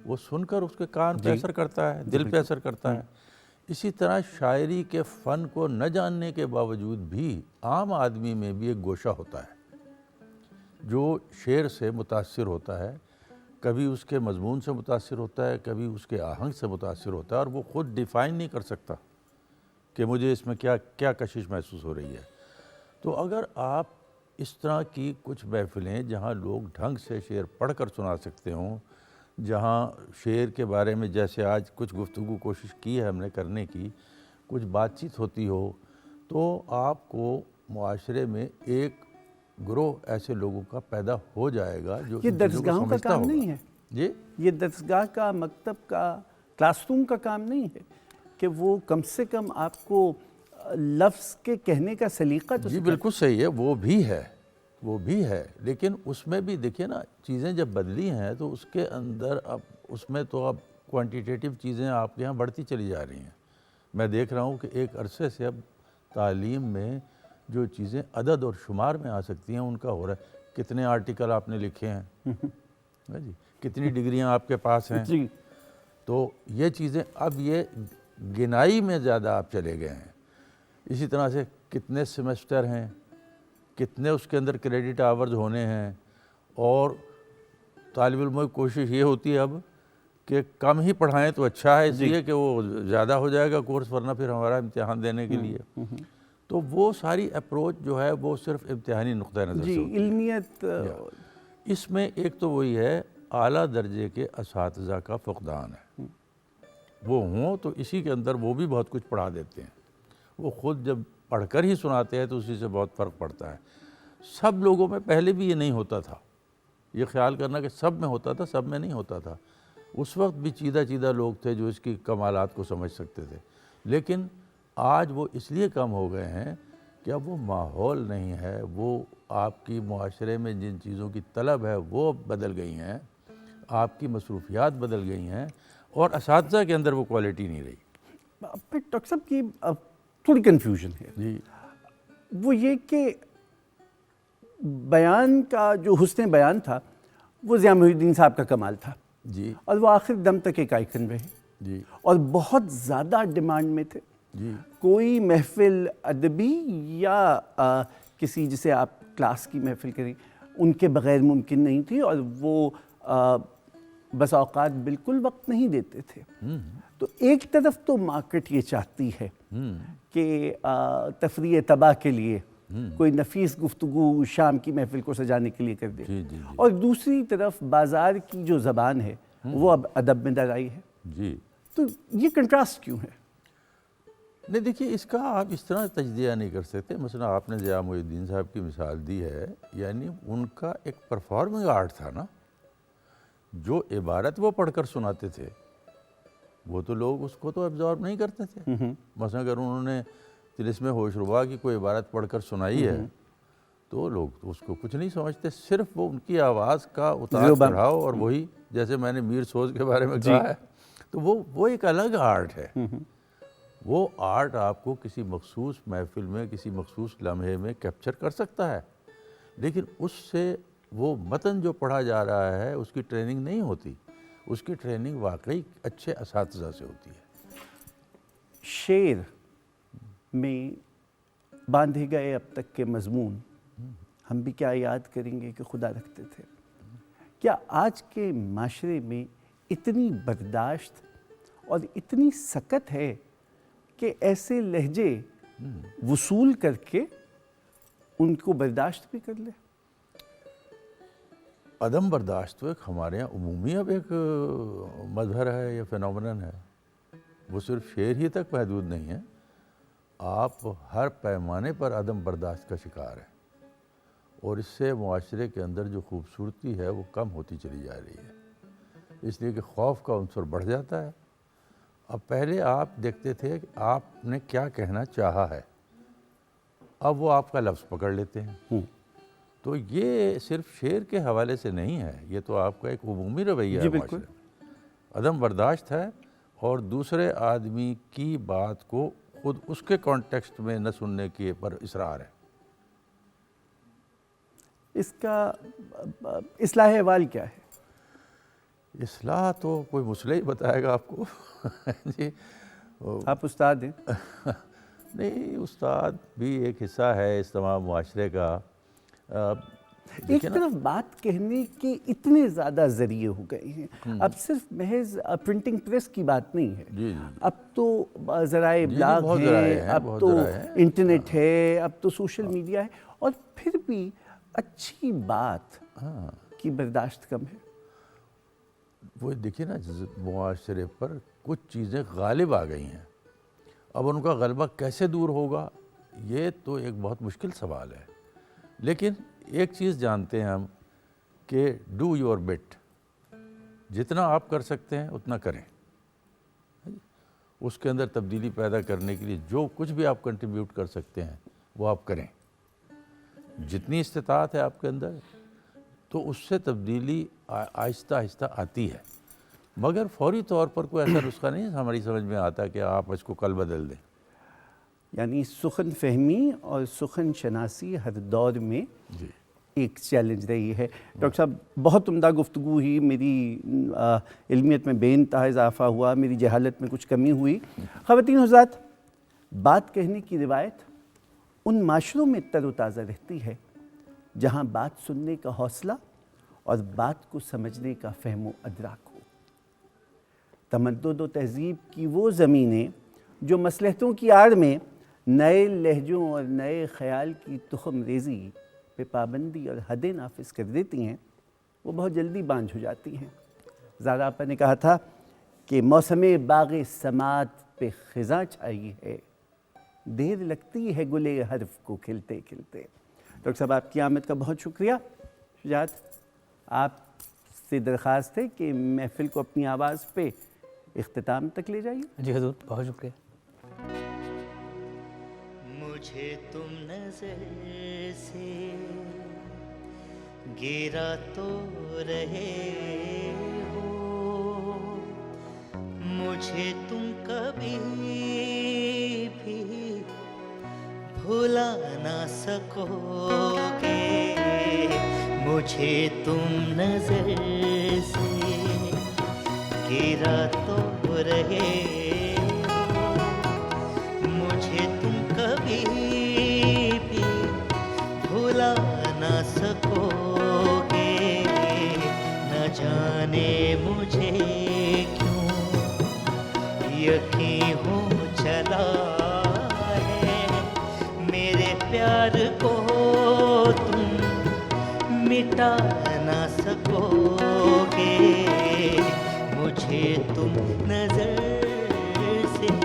وہ سن کر اس کے کان پہ اثر کرتا ہے، دل پہ اثر کرتا ہے۔ اسی طرح شاعری کے فن کو نہ جاننے کے باوجود بھی عام آدمی میں بھی ایک گوشہ ہوتا ہے جو شعر سے متاثر ہوتا ہے، کبھی اس کے مضمون سے متاثر ہوتا ہے، کبھی اس کے آہنگ سے متاثر ہوتا ہے، اور وہ خود ڈیفائن نہیں کر سکتا کہ مجھے اس میں کیا کشش محسوس ہو رہی ہے۔ تو اگر آپ اس طرح کی کچھ محفلیں جہاں لوگ ڈھنگ سے شعر پڑھ کر سنا سکتے ہوں، جہاں شعر کے بارے میں جیسے آج کچھ گفتگو کوشش کی ہے ہم نے کرنے کی، کچھ بات چیت ہوتی ہو، تو آپ کو معاشرے میں ایک گروہ ایسے لوگوں کا پیدا ہو جائے گا جو یہ درسگاہوں کا کام نہیں ہے، جی یہ درسگاہ کا، مکتب کا، کلاس روم کا کام نہیں ہے کہ وہ کم سے کم آپ کو لفظ کے کہنے کا سلیقہ تو جی بالکل صحیح ہے، وہ بھی ہے، وہ بھی ہے، لیکن اس میں بھی دیکھیے نا چیزیں جب بدلی ہیں تو اس کے اندر اب اس میں تو اب کوانٹیٹیو چیزیں آپ کے یہاں بڑھتی چلی جا رہی ہیں. میں دیکھ رہا ہوں کہ ایک عرصے سے اب تعلیم میں جو چیزیں عدد اور شمار میں آ سکتی ہیں ان کا ہو رہا ہے. کتنے آرٹیکل آپ نے لکھے ہیں جی، کتنی ڈگریاں آپ کے پاس ہیں. جی تو یہ چیزیں اب یہ گنائی میں زیادہ آپ چلے گئے ہیں. اسی طرح سے کتنے سیمسٹر ہیں، کتنے اس کے اندر کریڈٹ آورز ہونے ہیں، اور طالب علموں کی کوشش یہ ہوتی ہے اب کہ کم ہی پڑھائیں تو اچھا ہے، اس لیے کہ وہ زیادہ ہو جائے گا کورس ورنہ پھر ہمارا امتحان دینے کے لیے. تو وہ ساری اپروچ جو ہے وہ صرف امتحانی نقطۂ نظر سے جی ہوتی ہے. علمیت اس میں ایک تو وہی ہے اعلیٰ درجے کے اساتذہ کا فقدان ہے. وہ ہوں تو اسی کے اندر وہ بھی بہت کچھ پڑھا دیتے ہیں، وہ خود جب پڑھ کر ہی سناتے ہیں تو اسی سے بہت فرق پڑتا ہے. سب لوگوں میں پہلے بھی یہ نہیں ہوتا تھا، یہ خیال کرنا کہ سب میں ہوتا تھا، سب میں نہیں ہوتا تھا. اس وقت بھی چیدہ لوگ تھے جو اس کی کمالات کو سمجھ سکتے تھے، لیکن آج وہ اس لیے کم ہو گئے ہیں کہ اب وہ ماحول نہیں ہے، وہ آپ کی معاشرے میں جن چیزوں کی طلب ہے وہ بدل گئی ہیں، آپ کی مصروفیات بدل گئی ہیں، اور اساتذہ کے اندر وہ کوالٹی نہیں رہی. پھر ڈاکٹر صاحب کی تھوڑی کنفیوژن ہے، جی وہ یہ کہ بیان کا جو حسن بیان تھا وہ ضیاء محی الدین صاحب کا کمال تھا، جی اور وہ آخر دم تک ایک آئیکن رہے، جی اور بہت زیادہ ڈیمانڈ میں تھے. جی کوئی محفل ادبی یا کسی جسے آپ کلاس کی محفل کریں ان کے بغیر ممکن نہیں تھی، اور وہ بس اوقات بالکل وقت نہیں دیتے تھے. تو ایک طرف تو مارکیٹ یہ چاہتی ہے کہ تفریح تباہ کے لیے کوئی نفیس گفتگو شام کی محفل کو سجانے کے لیے کر دے، اور دوسری طرف بازار کی جو زبان ہے وہ اب ادب میں در آئی ہے. جی تو یہ کنٹراسٹ کیوں ہے؟ نہیں دیکھیے، اس کا آپ اس طرح تجزیہ نہیں کر سکتے. مثلا آپ نے ضیاء محی الدین صاحب کی مثال دی ہے، یعنی ان کا ایک پرفارمنگ آرٹ تھا نا. جو عبارت وہ پڑھ کر سناتے تھے وہ تو لوگ اس کو تو ابزارو نہیں کرتے تھے. مثلا اگر انہوں نے طلسم ہوش ربا کی کوئی عبارت پڑھ کر سنائی ہے تو لوگ اس کو کچھ نہیں سمجھتے، صرف وہ ان کی آواز کا اتار چڑھاؤ، اور وہی جیسے میں نے میر سوز کے بارے میں کہا ہے، تو وہ ایک الگ آرٹ ہے. وہ آرٹ آپ کو کسی مخصوص محفل میں کسی مخصوص لمحے میں کیپچر کر سکتا ہے، لیکن اس سے وہ متن جو پڑھا جا رہا ہے اس کی ٹریننگ نہیں ہوتی. اس کی ٹریننگ واقعی اچھے اساتذہ سے ہوتی ہے. شعر میں باندھے گئے اب تک کے مضمون ہم بھی کیا یاد کریں گے کہ خدا رکھتے تھے. کیا آج کے معاشرے میں اتنی برداشت اور اتنی سکت ہے کہ ایسے لہجے وصول کر کے ان کو برداشت بھی کر لے؟ عدم برداشت تو ایک ہمارے یہاں عمومی اب ایک مظہر ہے یا فینومنن ہے. وہ صرف شعر ہی تک محدود نہیں ہے، آپ ہر پیمانے پر عدم برداشت کا شکار ہیں، اور اس سے معاشرے کے اندر جو خوبصورتی ہے وہ کم ہوتی چلی جا رہی ہے، اس لیے کہ خوف کا عنصر بڑھ جاتا ہے. اب پہلے آپ دیکھتے تھے کہ آپ نے کیا کہنا چاہا ہے، اب وہ آپ کا لفظ پکڑ لیتے ہیں. تو یہ صرف شعر کے حوالے سے نہیں ہے، یہ تو آپ کا ایک عمومی رویہ ہے معاشرے میں. عدم برداشت ہے، اور دوسرے آدمی کی بات کو خود اس کے کانٹیکسٹ میں نہ سننے کے پر اصرار ہے. اس کا اصلاح احوال کیا ہے؟ اصلاح تو کوئی مسئلہ ہی بتائے گا آپ کو. جی آپ استاد ہیں. نہیں، استاد بھی ایک حصہ ہے اس تمام معاشرے کا. ایک طرف بات کہنے کے اتنے زیادہ ذریعے ہو گئے ہیں، اب صرف محض پرنٹنگ پریس کی بات نہیں ہے، اب تو ذرائع ابلاغ ہیں، اب تو انٹرنیٹ ہے، اب تو سوشل میڈیا ہے، اور پھر بھی اچھی بات کی برداشت کم ہے. وہ دیکھیے نا، معاشرے پر کچھ چیزیں غالب آ گئی ہیں، اب ان کا غلبہ کیسے دور ہوگا یہ تو ایک بہت مشکل سوال ہے. لیکن ایک چیز جانتے ہیں ہم کہ ڈو یور بٹ، جتنا آپ کر سکتے ہیں اتنا کریں. اس کے اندر تبدیلی پیدا کرنے کے لیے جو کچھ بھی آپ کنٹریبیوٹ کر سکتے ہیں وہ آپ کریں. جتنی استطاعت ہے آپ کے اندر تو اس سے تبدیلی آہستہ آہستہ آتی ہے، مگر فوری طور پر کوئی ایسا نسخہ نہیں ہماری سمجھ میں آتا کہ آپ اس کو کل بدل دیں۔ یعنی سخن فہمی اور سخن شناسی ہر دور میں ایک چیلنج رہی ہے۔ ڈاکٹر صاحب بہت عمدہ گفتگو ہوئی، میری علمیت میں بے انتہا اضافہ ہوا، میری جہالت میں کچھ کمی ہوئی۔ خواتین حضرات، بات کہنے کی روایت ان معاشروں میں تر و تازہ رہتی ہے جہاں بات سننے کا حوصلہ اور بات کو سمجھنے کا فہم و ادراک ہو۔ تمدد و تہذیب کی وہ زمینیں جو مصلحتوں کی آڑ میں نئے لہجوں اور نئے خیال کی تخم ریزی پہ پابندی اور حدیں نافذ کر دیتی ہیں، وہ بہت جلدی بانجھ ہو جاتی ہیں۔ زارا آپا نے کہا تھا کہ موسم باغ سماعت پہ خزاں چھائی ہے، دیر لگتی ہے گلے حرف کو کھلتے کھلتے۔ ڈاکٹر صاحب آپ کی آمد کا بہت شکریہ۔ شجاعت، آپ سے درخواست ہے کہ محفل کو اپنی آواز پہ اختتام تک لے جائیے۔ جی حضور، بہت شکریہ۔ مجھے تم نظر سے گرا تو رہے ہو، مجھے تم کبھی بھی بھلا نہ سکو گے، مجھے تم نظر سے گرا تو رہے ہو، مجھے تم کبھی بھی بھلا نہ سکو گے، نہ جانے مجھے کیوں یقین ہو چلا ہے، میرے پیار کو تم مٹا نہ سکو گے، مجھے تم نظر سے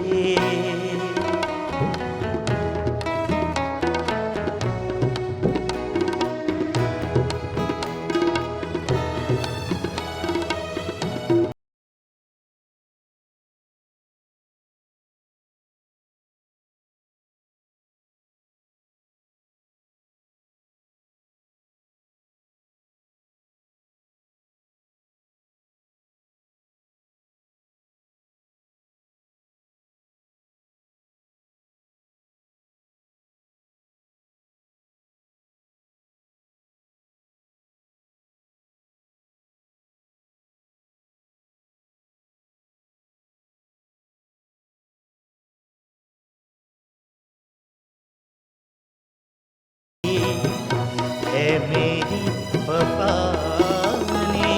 ہے میری وفا نے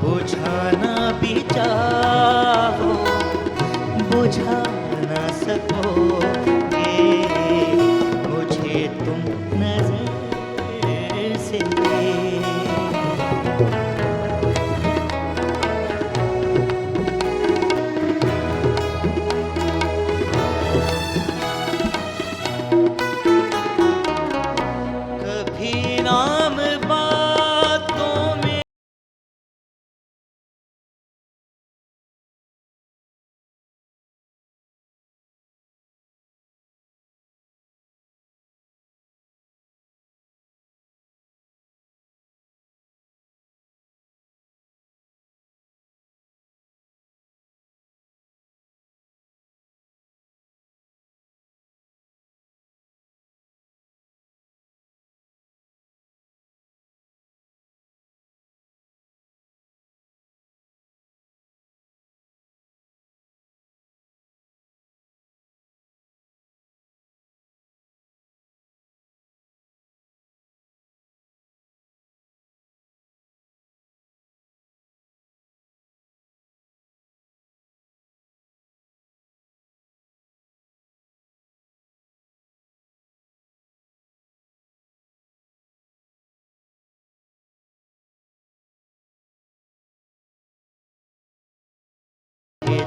بجھانا بھی چاہو بجھا نہ سکو گے، مجھے تم نظر سے کبھی نام باتوں میں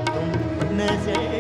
تم نظر